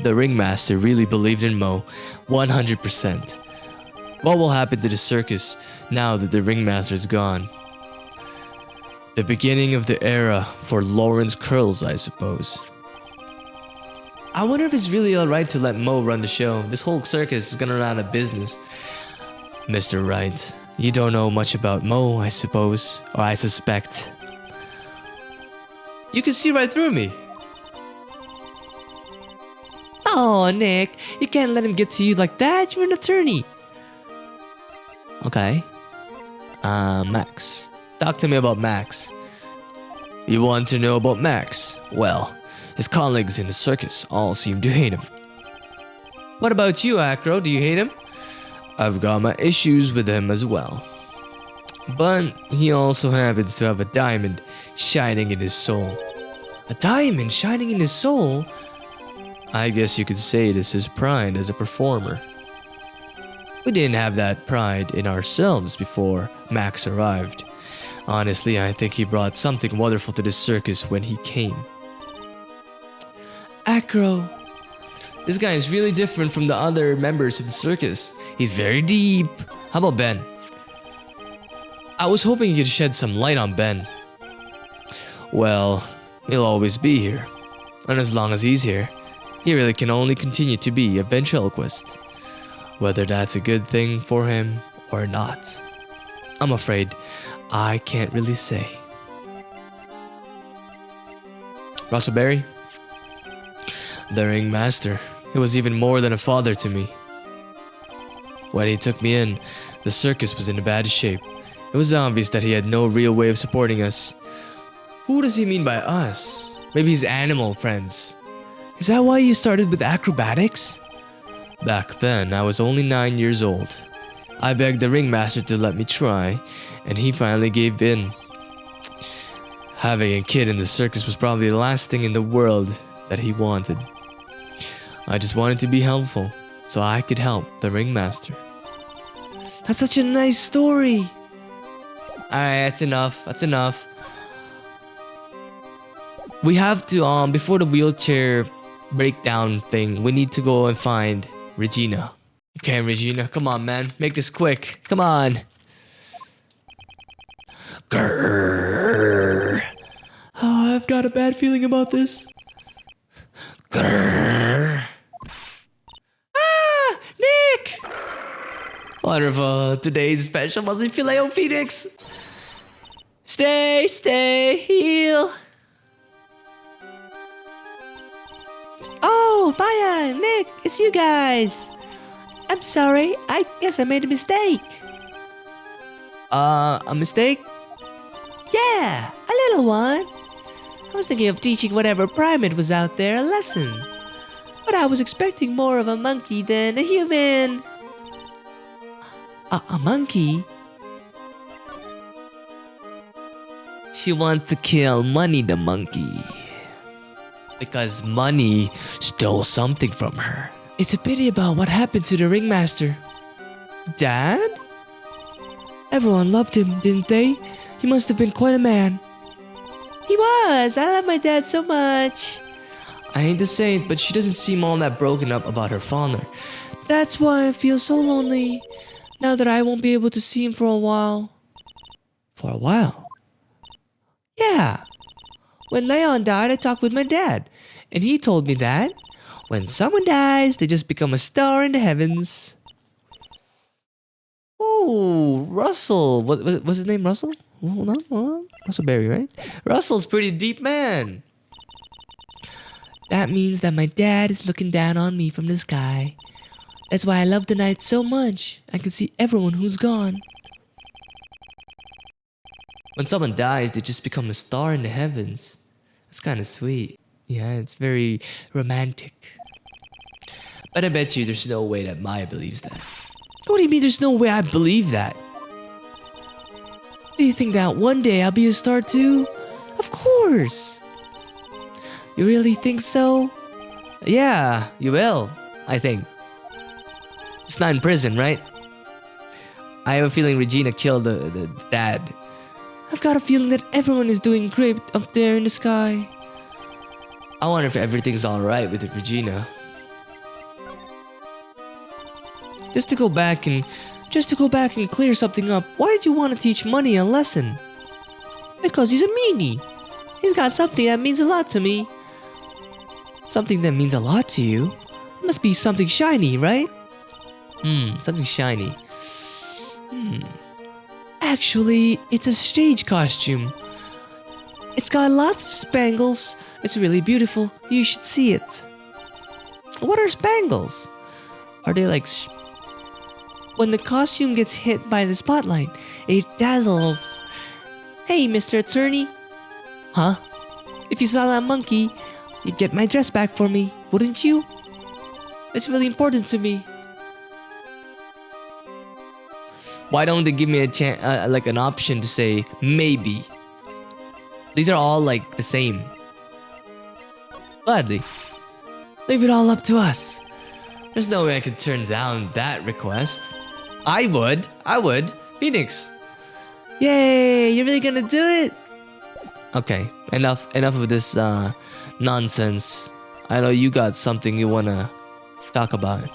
The ringmaster really believed in Mo 100%. What will happen to the circus now that the ringmaster is gone? The beginning of the era for Lawrence Curls, I suppose. I wonder if it's really alright to let Mo run the show. This whole circus is gonna run out of business. Mr. Wright, you don't know much about Mo, I suppose, or I suspect. You can see right through me. Oh, Nick, you can't let him get to you like that. You're an attorney. Okay. Max. Talk to me about Max. You want to know about Max? Well, his colleagues in the circus all seem to hate him. What about you, Acro? Do you hate him? I've got my issues with him as well. But he also happens to have a diamond shining in his soul. A diamond shining in his soul? I guess you could say it is his pride as a performer. We didn't have that pride in ourselves before Max arrived. Honestly, I think he brought something wonderful to this circus when he came. Acro. This guy is really different from the other members of the circus. He's very deep. How about Ben? I was hoping you could shed some light on Ben. Well, he'll always be here. And as long as he's here, he really can only continue to be a ventriloquist. Whether that's a good thing for him or not, I'm afraid I can't really say. Russellberry? The ringmaster. He was even more than a father to me. When he took me in, the circus was in a bad shape. It was obvious that he had no real way of supporting us. Who does he mean by us? Maybe his animal friends. Is that why you started with acrobatics? Back then, I was only 9 years old. I begged the ringmaster to let me try, and he finally gave in. Having a kid in the circus was probably the last thing in the world that he wanted. I just wanted to be helpful, so I could help the ringmaster. That's such a nice story. Alright, that's enough. That's enough. We have to, before the wheelchair breakdown thing, we need to go and find Regina. Okay, Regina, come on, man. Make this quick. Come on. Grrr. Oh, I've got a bad feeling about this. Grrr. Ah, Nick! Wonderful. Today's special was in Filet Phoenix. Stay, heal. Oh, Baya, Nick, it's you guys. I'm sorry, I guess I made a mistake. A mistake? Yeah, a little one. I was thinking of teaching whatever primate was out there a lesson. But I was expecting more of a monkey than a human. A monkey? She wants to kill Money the monkey. Because Money stole something from her. It's a pity about what happened to the ringmaster. Dad? Everyone loved him, didn't they? He must have been quite a man. He was. I love my dad so much. I hate to say it, but she doesn't seem all that broken up about her father. That's why I feel so lonely. Now that I won't be able to see him for a while. For a while? Yeah. When Leon died, I talked with my dad. And he told me that when someone dies, they just become a star in the heavens. Oh, Russell. What was his name? Russell? Hold on. Russellberry, right? Russell's pretty deep man. That means that my dad is looking down on me from the sky. That's why I love the night so much. I can see everyone who's gone. When someone dies, they just become a star in the heavens. That's kind of sweet. Yeah, it's very romantic. But I bet you there's no way that Maya believes that. What do you mean there's no way I believe that? Do you think that one day I'll be a star too? Of course! You really think so? Yeah, you will, I think. It's not in prison, right? I have a feeling Regina killed the dad. I've got a feeling that everyone is doing great up there in the sky. I wonder if everything's alright with Regina. Just to go back and clear something up, why did you want to teach Money a lesson? Because he's a meanie. He's got something that means a lot to me. Something that means a lot to you? It must be something shiny, right? Something shiny. Actually, it's a stage costume. It's got lots of spangles. It's really beautiful. You should see it. What are spangles? Are they like... When the costume gets hit by the spotlight, it dazzles. Hey, Mr. Attorney. Huh? If you saw that monkey, you'd get my dress back for me, wouldn't you? It's really important to me. Why don't they give me a chance, like an option to say maybe? These are all like the same. Gladly. Leave it all up to us. There's no way I could turn down that request. I would. Phoenix. Yay! You're really gonna do it? Okay, enough of this nonsense. I know you got something you wanna talk about.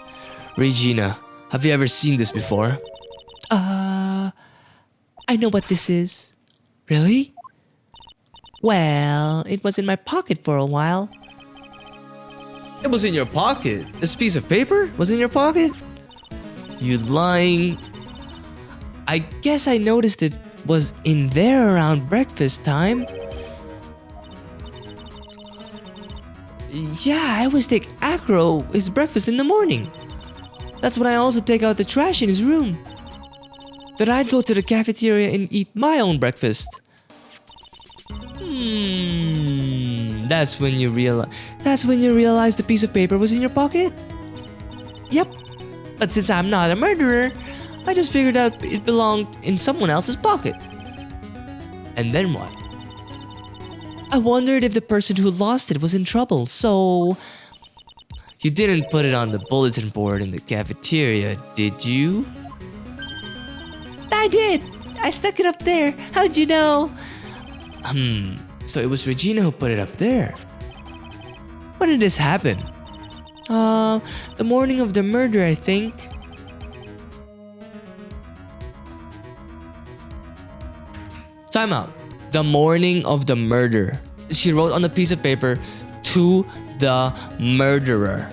Regina, have you ever seen this before? I know what this is. Really? Well, it was in my pocket for a while. It was in your pocket. This piece of paper was in your pocket? You lying. I guess I noticed it was in there around breakfast time. Yeah, I always take Acro his breakfast in the morning. That's when I also take out the trash in his room. Then I'd go to the cafeteria and eat my own breakfast. That's when you realize. That's when you realize the piece of paper was in your pocket? Yep. But since I'm not a murderer, I just figured out it belonged in someone else's pocket. And then what? I wondered if the person who lost it was in trouble, so... You didn't put it on the bulletin board in the cafeteria, did you? I did! I stuck it up there. How'd you know? So it was Regina who put it up there. When did this happen? The morning of the murder, I think. Time out. The morning of the murder. She wrote on the piece of paper, to the murderer.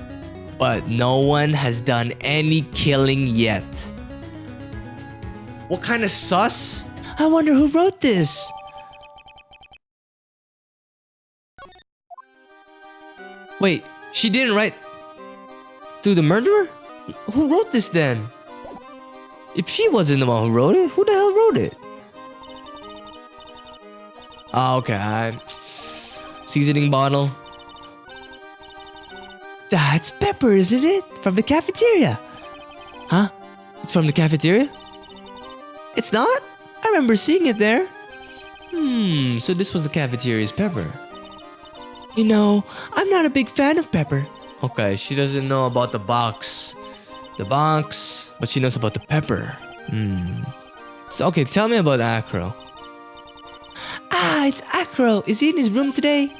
But no one has done any killing yet. What kind of sus? I wonder who wrote this. Wait, she didn't write to the murderer? Who wrote this then? If she wasn't the one who wrote it, who the hell wrote it? Ah, okay. Seasoning bottle. That's Pepper, isn't it? From the cafeteria. Huh? It's from the cafeteria? It's not? I remember seeing it there. So this was the cafeteria's Pepper. You know, I'm not a big fan of Pepper. Okay, she doesn't know about the box. But she knows about the pepper. So, okay, tell me about Acro. Ah, it's Acro. Is he in his room today?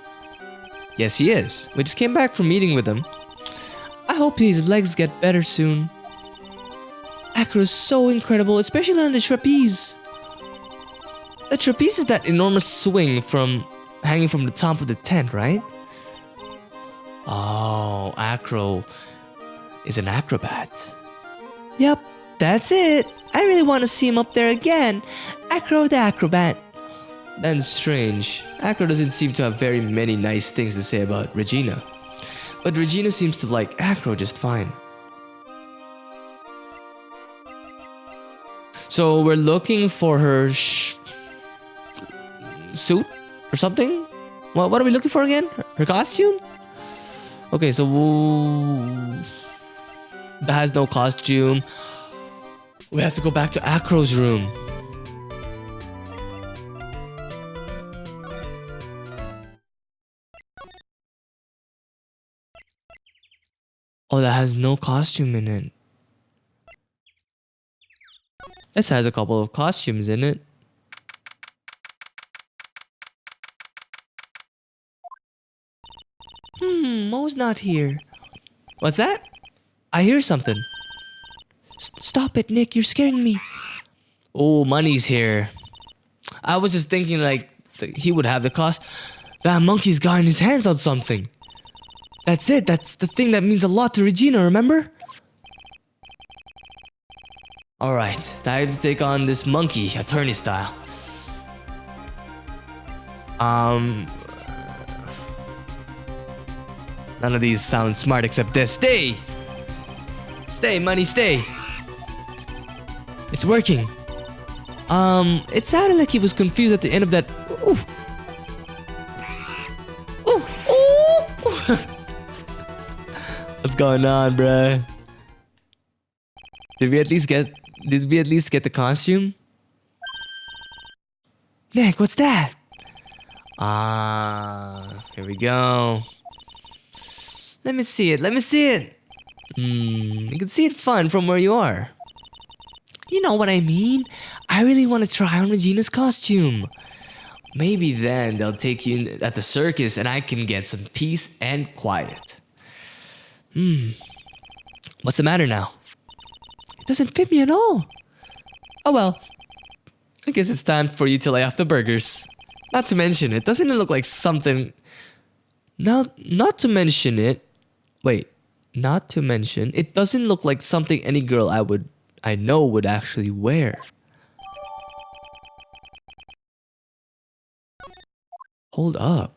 Yes, he is. We just came back from meeting with him. I hope his legs get better soon. Acro's so incredible, especially on the trapeze. The trapeze is that enormous swing from hanging from the top of the tent, right? Oh, Acro is an acrobat. Yep, that's it. I really want to see him up there again. Acro the acrobat. That's strange. Acro doesn't seem to have very many nice things to say about Regina. But Regina seems to like Acro just fine. So we're looking for her suit or something? What are we looking for again? Her costume? Okay, so that has no costume. We have to go back to Acro's room. Oh, that has no costume in it. This has a couple of costumes in it. Mo's not here. What's that? I hear something. Stop it, Nick. You're scaring me. Oh, Money's here. I was just thinking like he would have the cost. That monkey's got in his hands on something. That's it. That's the thing that means a lot to Regina, remember? Alright, time to take on this monkey, attorney style. None of these sound smart except this. Stay! Stay, Money, stay! It's working. It sounded like he was confused at the end of that. Ooh. Ooh. Ooh. What's going on, bruh? Did we at least get the costume? Nick, what's that? Here we go. Let me see it. Let me see it. You can see it fun from where you are. You know what I mean? I really want to try on Regina's costume. Maybe then they'll take you in at the circus and I can get some peace and quiet. What's the matter now? It doesn't fit me at all. Oh well. I guess it's time for you to lay off the burgers. Not to mention it, doesn't it look like something... Not to mention it... Wait. Not to mention, it doesn't look like something any girl I know would actually wear. Hold up.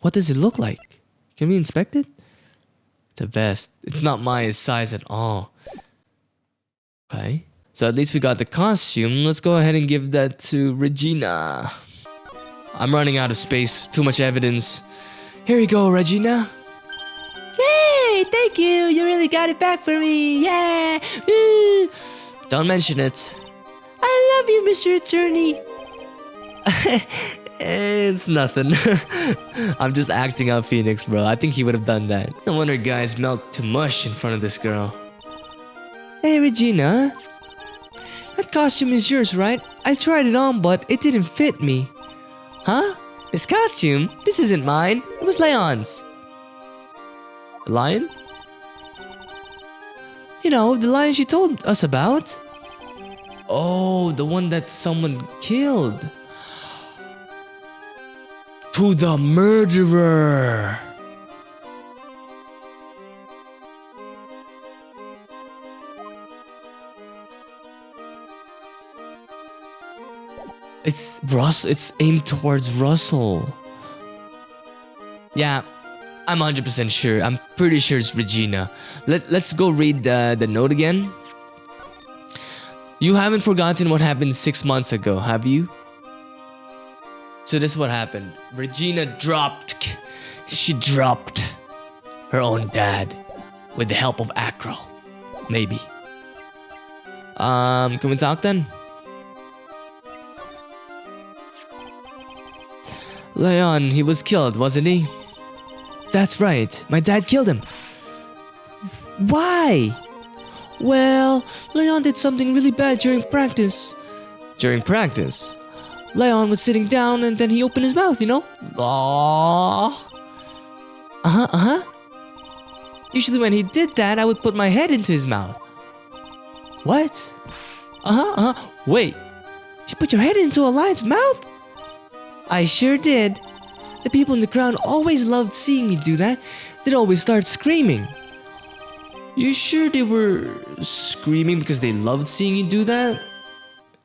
What does it look like? Can we inspect it? It's a vest. It's not my size at all. Okay. So at least we got the costume. Let's go ahead and give that to Regina. I'm running out of space. Too much evidence. Here you go, Regina. Yay! Thank you! You really got it back for me! Yeah! Woo! Don't mention it. I love you, Mr. Attorney! It's nothing. I'm just acting out Phoenix, bro. I think he would have done that. No wonder guys melt to mush in front of this girl. Hey, Regina. That costume is yours, right? I tried it on, but it didn't fit me. Huh? His costume? This isn't mine. It was Leon's. The lion? You know, the lion she told us about. Oh, the one that someone killed. To the murderer. It's aimed towards Russell. Yeah, I'm 100% sure. I'm pretty sure it's Regina. Let's go read the note again. You haven't forgotten what happened 6 months ago, have you? So this is what happened. Regina dropped her own dad with the help of Acro. Maybe. Can we talk then? Leon, he was killed, wasn't he? That's right. My dad killed him. Why? Well, Leon did something really bad during practice. During practice? Leon was sitting down and then he opened his mouth, you know? Aww. Usually when he did that, I would put my head into his mouth. What? Wait. You put your head into a lion's mouth? I sure did. The people in the crowd always loved seeing me do that. They'd always start screaming. You sure they were screaming because they loved seeing you do that?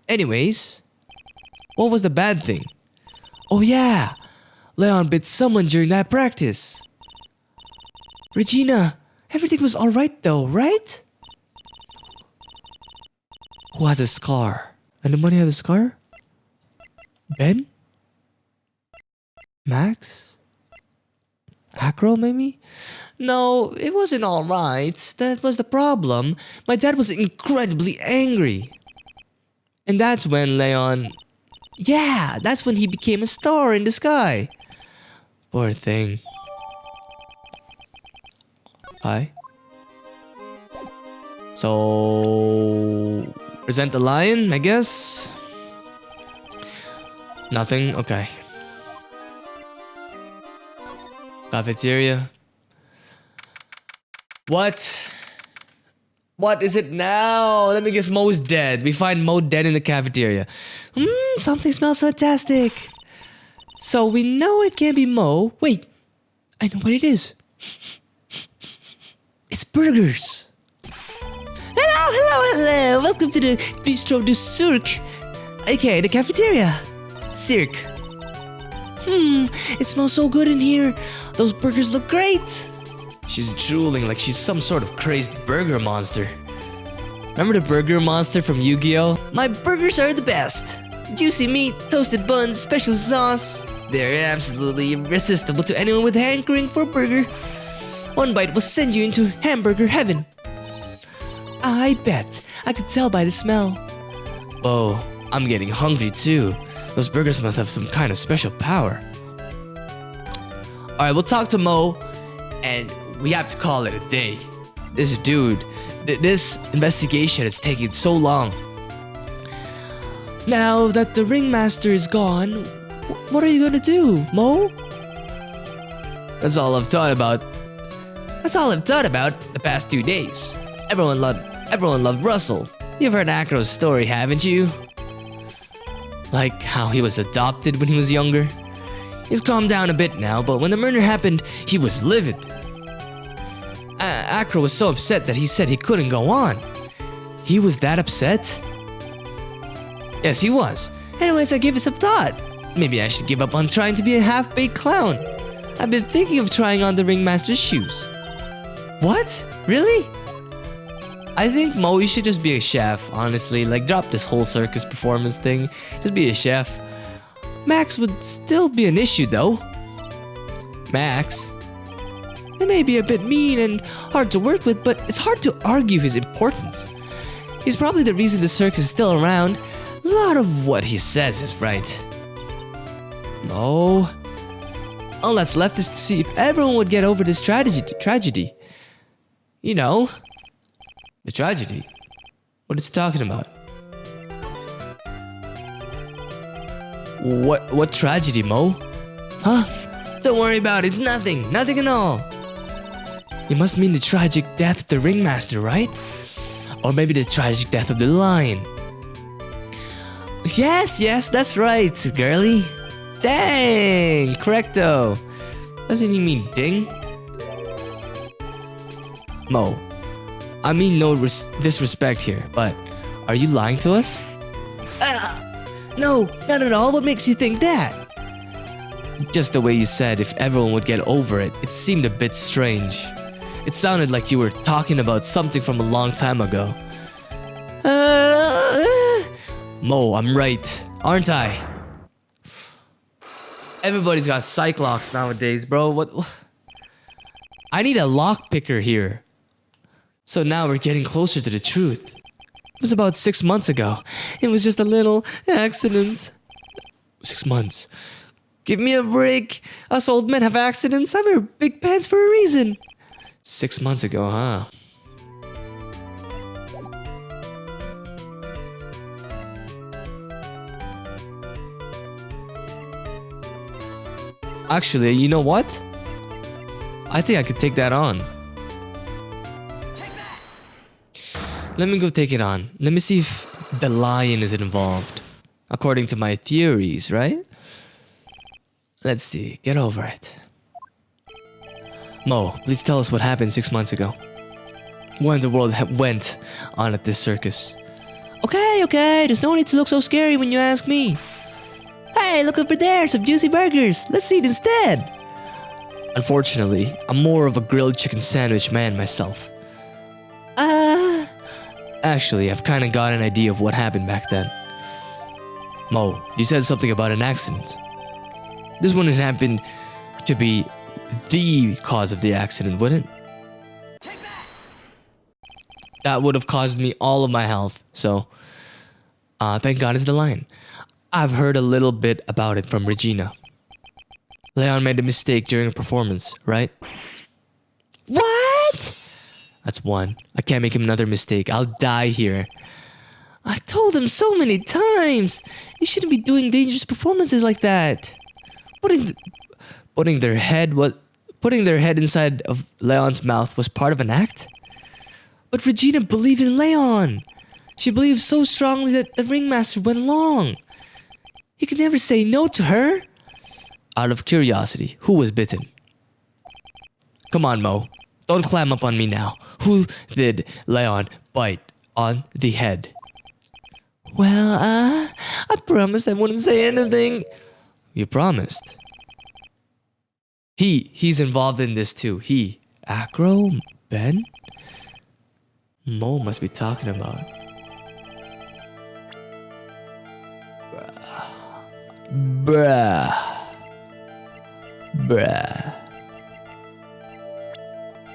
Anyways, what was the bad thing? Oh yeah, Leon bit someone during that practice. Regina, everything was alright though, right? Who has a scar? Anybody have a scar? Ben? Max? Acro maybe? No, it wasn't alright. That was the problem. My dad was incredibly angry. And that's when Leon... Yeah, that's when he became a star in the sky. Poor thing. Hi. So... Present the lion, I guess? Nothing? Okay. Cafeteria. What? What is it now? Let me guess, Mo's dead. We find Mo dead in the cafeteria. Something smells fantastic. So we know it can't be Mo. Wait, I know what it is. It's burgers. Hello. Welcome to the Bistro du Cirque. Okay, the cafeteria. Cirque. It smells so good in here. Those burgers look great. She's drooling like she's some sort of crazed burger monster. Remember the burger monster from Yu-Gi-Oh? My burgers are the best. Juicy meat, toasted buns, special sauce. They're absolutely irresistible to anyone with Hankering for a burger. One bite will send you into hamburger heaven. I bet. I could tell by the smell. Whoa, I'm getting hungry too. Those burgers must have some kind of special power. Alright, we'll talk to Mo, and we have to call it a day. This dude, this investigation is taking so long. Now that the ringmaster is gone, what are you gonna do, Mo? That's all I've thought about. That's all I've thought about the past 2 days. Everyone loved Russell. You've heard Acro's story, haven't you? Like how he was adopted when he was younger. He's calmed down a bit now, but when the murder happened, he was livid. Acro was so upset that he said he couldn't go on. He was that upset? Yes, he was. Anyways, I gave it some thought. Maybe I should give up on trying to be a half-baked clown. I've been thinking of trying on the ringmaster's shoes. What? Really? I think, Mo, you should just be a chef, honestly. Like, drop this whole circus performance thing. Just be a chef. Max would still be an issue, though. Max? He may be a bit mean and hard to work with, but it's hard to argue his importance. He's probably the reason the circus is still around. A lot of what he says is right. Mo, all that's left is to see if everyone would get over this tragedy. You know, the tragedy. What is he talking about? What tragedy, Mo? Huh? Don't worry about it, it's nothing at all. You must mean the tragic death of the ringmaster, right? Or maybe the tragic death of the lion. Yes, that's right, girly. Dang, correcto. Doesn't he mean ding? Mo, I mean no disrespect here, but are you lying to us? No, not at all. What makes you think that? Just the way you said if everyone would get over it, it seemed a bit strange. It sounded like you were talking about something from a long time ago. Mo, I'm right, aren't I? Everybody's got psych locks nowadays, bro. What? I need a lock picker here. So now we're getting closer to the truth. It was about 6 months ago. It was just a little accident. 6 months. Give me a break. Us old men have accidents. I wear big pants for a reason. 6 months ago, huh? Actually, you know what? I think I could take that on. Let me go take it on. Let me see if the lion is involved. According to my theories, right? Let's see. Get over it. Mo, please tell us what happened 6 months ago. What in the world went on at this circus? Okay. There's no need to look so scary when you ask me. Hey, look over there, some juicy burgers. Let's eat instead. Unfortunately, I'm more of a grilled chicken sandwich man myself. Actually, I've kind of got an idea of what happened back then. Mo, you said something about an accident. This wouldn't happen to be the cause of the accident, wouldn't it? That would have caused me all of my health, so thank God it's the lion. I've heard a little bit about it from Regina. Leon made a mistake during a performance, right? What? That's one. I can't make him another mistake. I'll die here. I told him so many times. You shouldn't be doing dangerous performances like that. Putting their head inside of Leon's mouth was part of an act? But Regina believed in Leon. She believed so strongly that the ringmaster went along. He could never say no to her. Out of curiosity, who was bitten? Come on, Mo. Don't climb up on me now. Who did Leon bite on the head? Well, I promised I wouldn't say anything. You promised. He's involved in this too. Acro? Ben? Mo must be talking about. Bruh.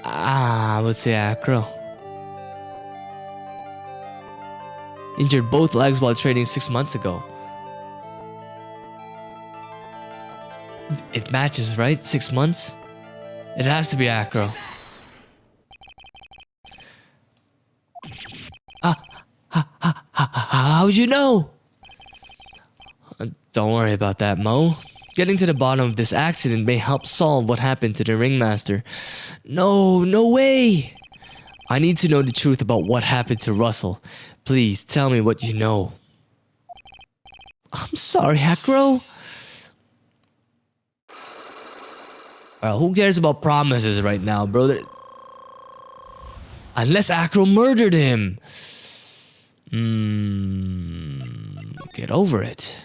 I would say Acro. Injured both legs while training 6 months ago. It matches, right? 6 months? It has to be Acro. How'd you know? Don't worry about that, Mo. Getting to the bottom of this accident may help solve what happened to the ringmaster. No, no way! I need to know the truth about what happened to Russell. Please, tell me what you know. I'm sorry, Acro. Who cares about promises right now, bro? Unless Acro murdered him. Get over it.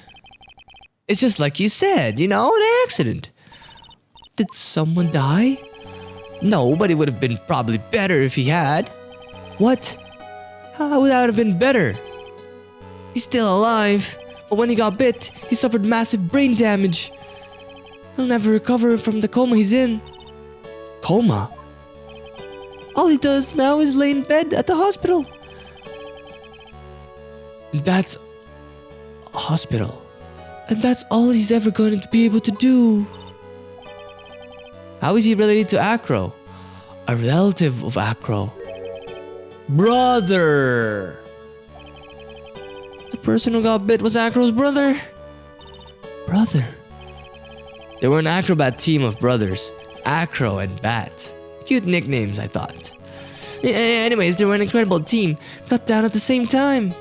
It's just like you said, you know, an accident. Did someone die? No, but it would have been probably better if he had. What? How would that have been better? He's still alive, but when he got bit, he suffered massive brain damage. He'll never recover from the coma he's in. Coma? All he does now is lay in bed at the hospital. That's a hospital. And that's all he's ever going to be able to do. How is he related to Acro? A relative of Acro. Brother! The person who got bit was Acro's brother. Brother? They were an acrobat team of brothers. Acro and Bat. Cute nicknames, I thought. Anyways, they were an incredible team. Got down at the same time.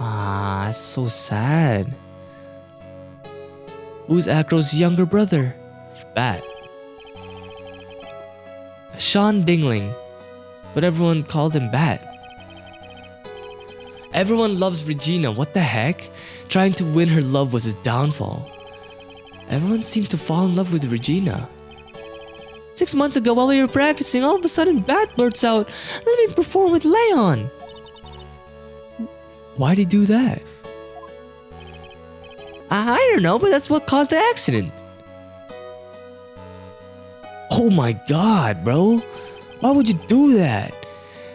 Ah, that's so sad. Who's Acro's younger brother? Bat. Sean Ding-a-Ling, but everyone called him Bat. Everyone loves Regina, what the heck? Trying to win her love was his downfall. Everyone seems to fall in love with Regina. 6 months ago while we were practicing, all of a sudden Bat blurts out, "Let me perform with Leon." Why'd he do that? I don't know, but that's what caused the accident. Oh my god, bro. Why would you do that?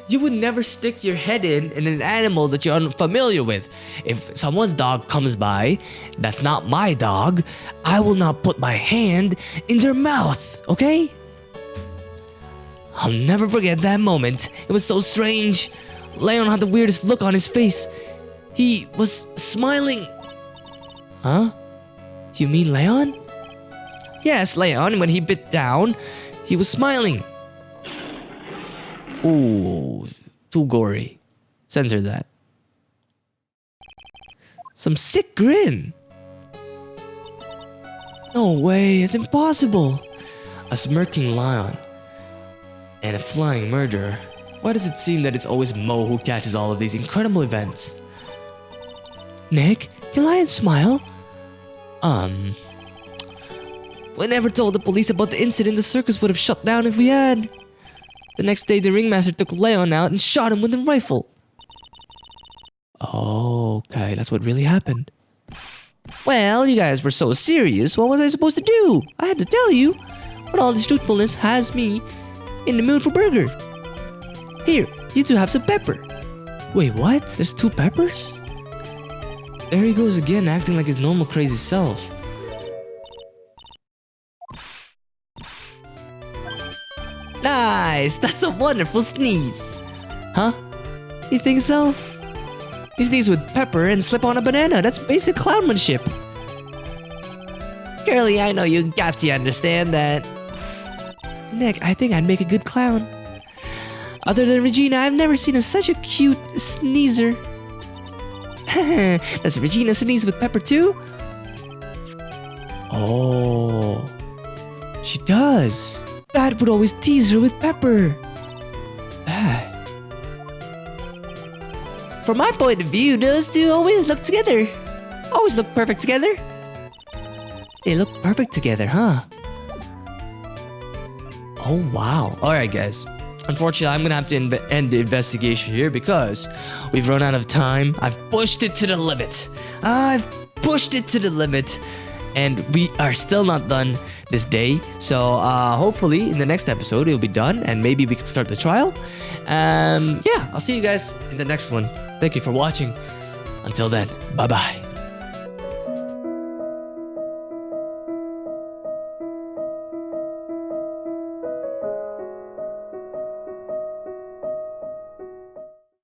You would never stick your head in an animal that you're unfamiliar with. If someone's dog comes by, that's not my dog, I will not put my hand in their mouth, okay? I'll never forget that moment. It was so strange. Leon had the weirdest look on his face. He was smiling. Huh? You mean Leon? Yes, Leon, when he bit down, he was smiling. Ooh, too gory. Censor that. Some sick grin. No way, it's impossible. A smirking lion and a flying murderer. Why does it seem that it's always Mo who catches all of these incredible events? Nick, can lions smile? We never told the police about the incident. The circus would have shut down if we had. The next day, the ringmaster took Leon out and shot him with a rifle. Oh, okay, that's what really happened. Well, you guys were so serious. What was I supposed to do? I had to tell you. But all this truthfulness has me in the mood for burger. Here, you two have some pepper. Wait, what? There's 2 peppers? There he goes again, acting like his normal crazy self. Nice! That's a wonderful sneeze! Huh? You think so? You sneeze with pepper and slip on a banana. That's basic clownmanship. Girlie, I know you got to understand that. Nick, I think I'd make a good clown. Other than Regina, I've never seen such a cute sneezer. Does Regina sneeze with pepper too? Oh, she does. Bat would always tease her with pepper. Bat. From my point of view, those two always look together. Always look perfect together. They look perfect together, huh? Oh, wow. Alright, guys. Unfortunately, I'm gonna have to end the investigation here because we've run out of time. I've pushed it to the limit. And we are still not done this day. So hopefully in the next episode it'll be done and maybe we can start the trial. Yeah, I'll see you guys in the next one. Thank you for watching. Until then, bye-bye.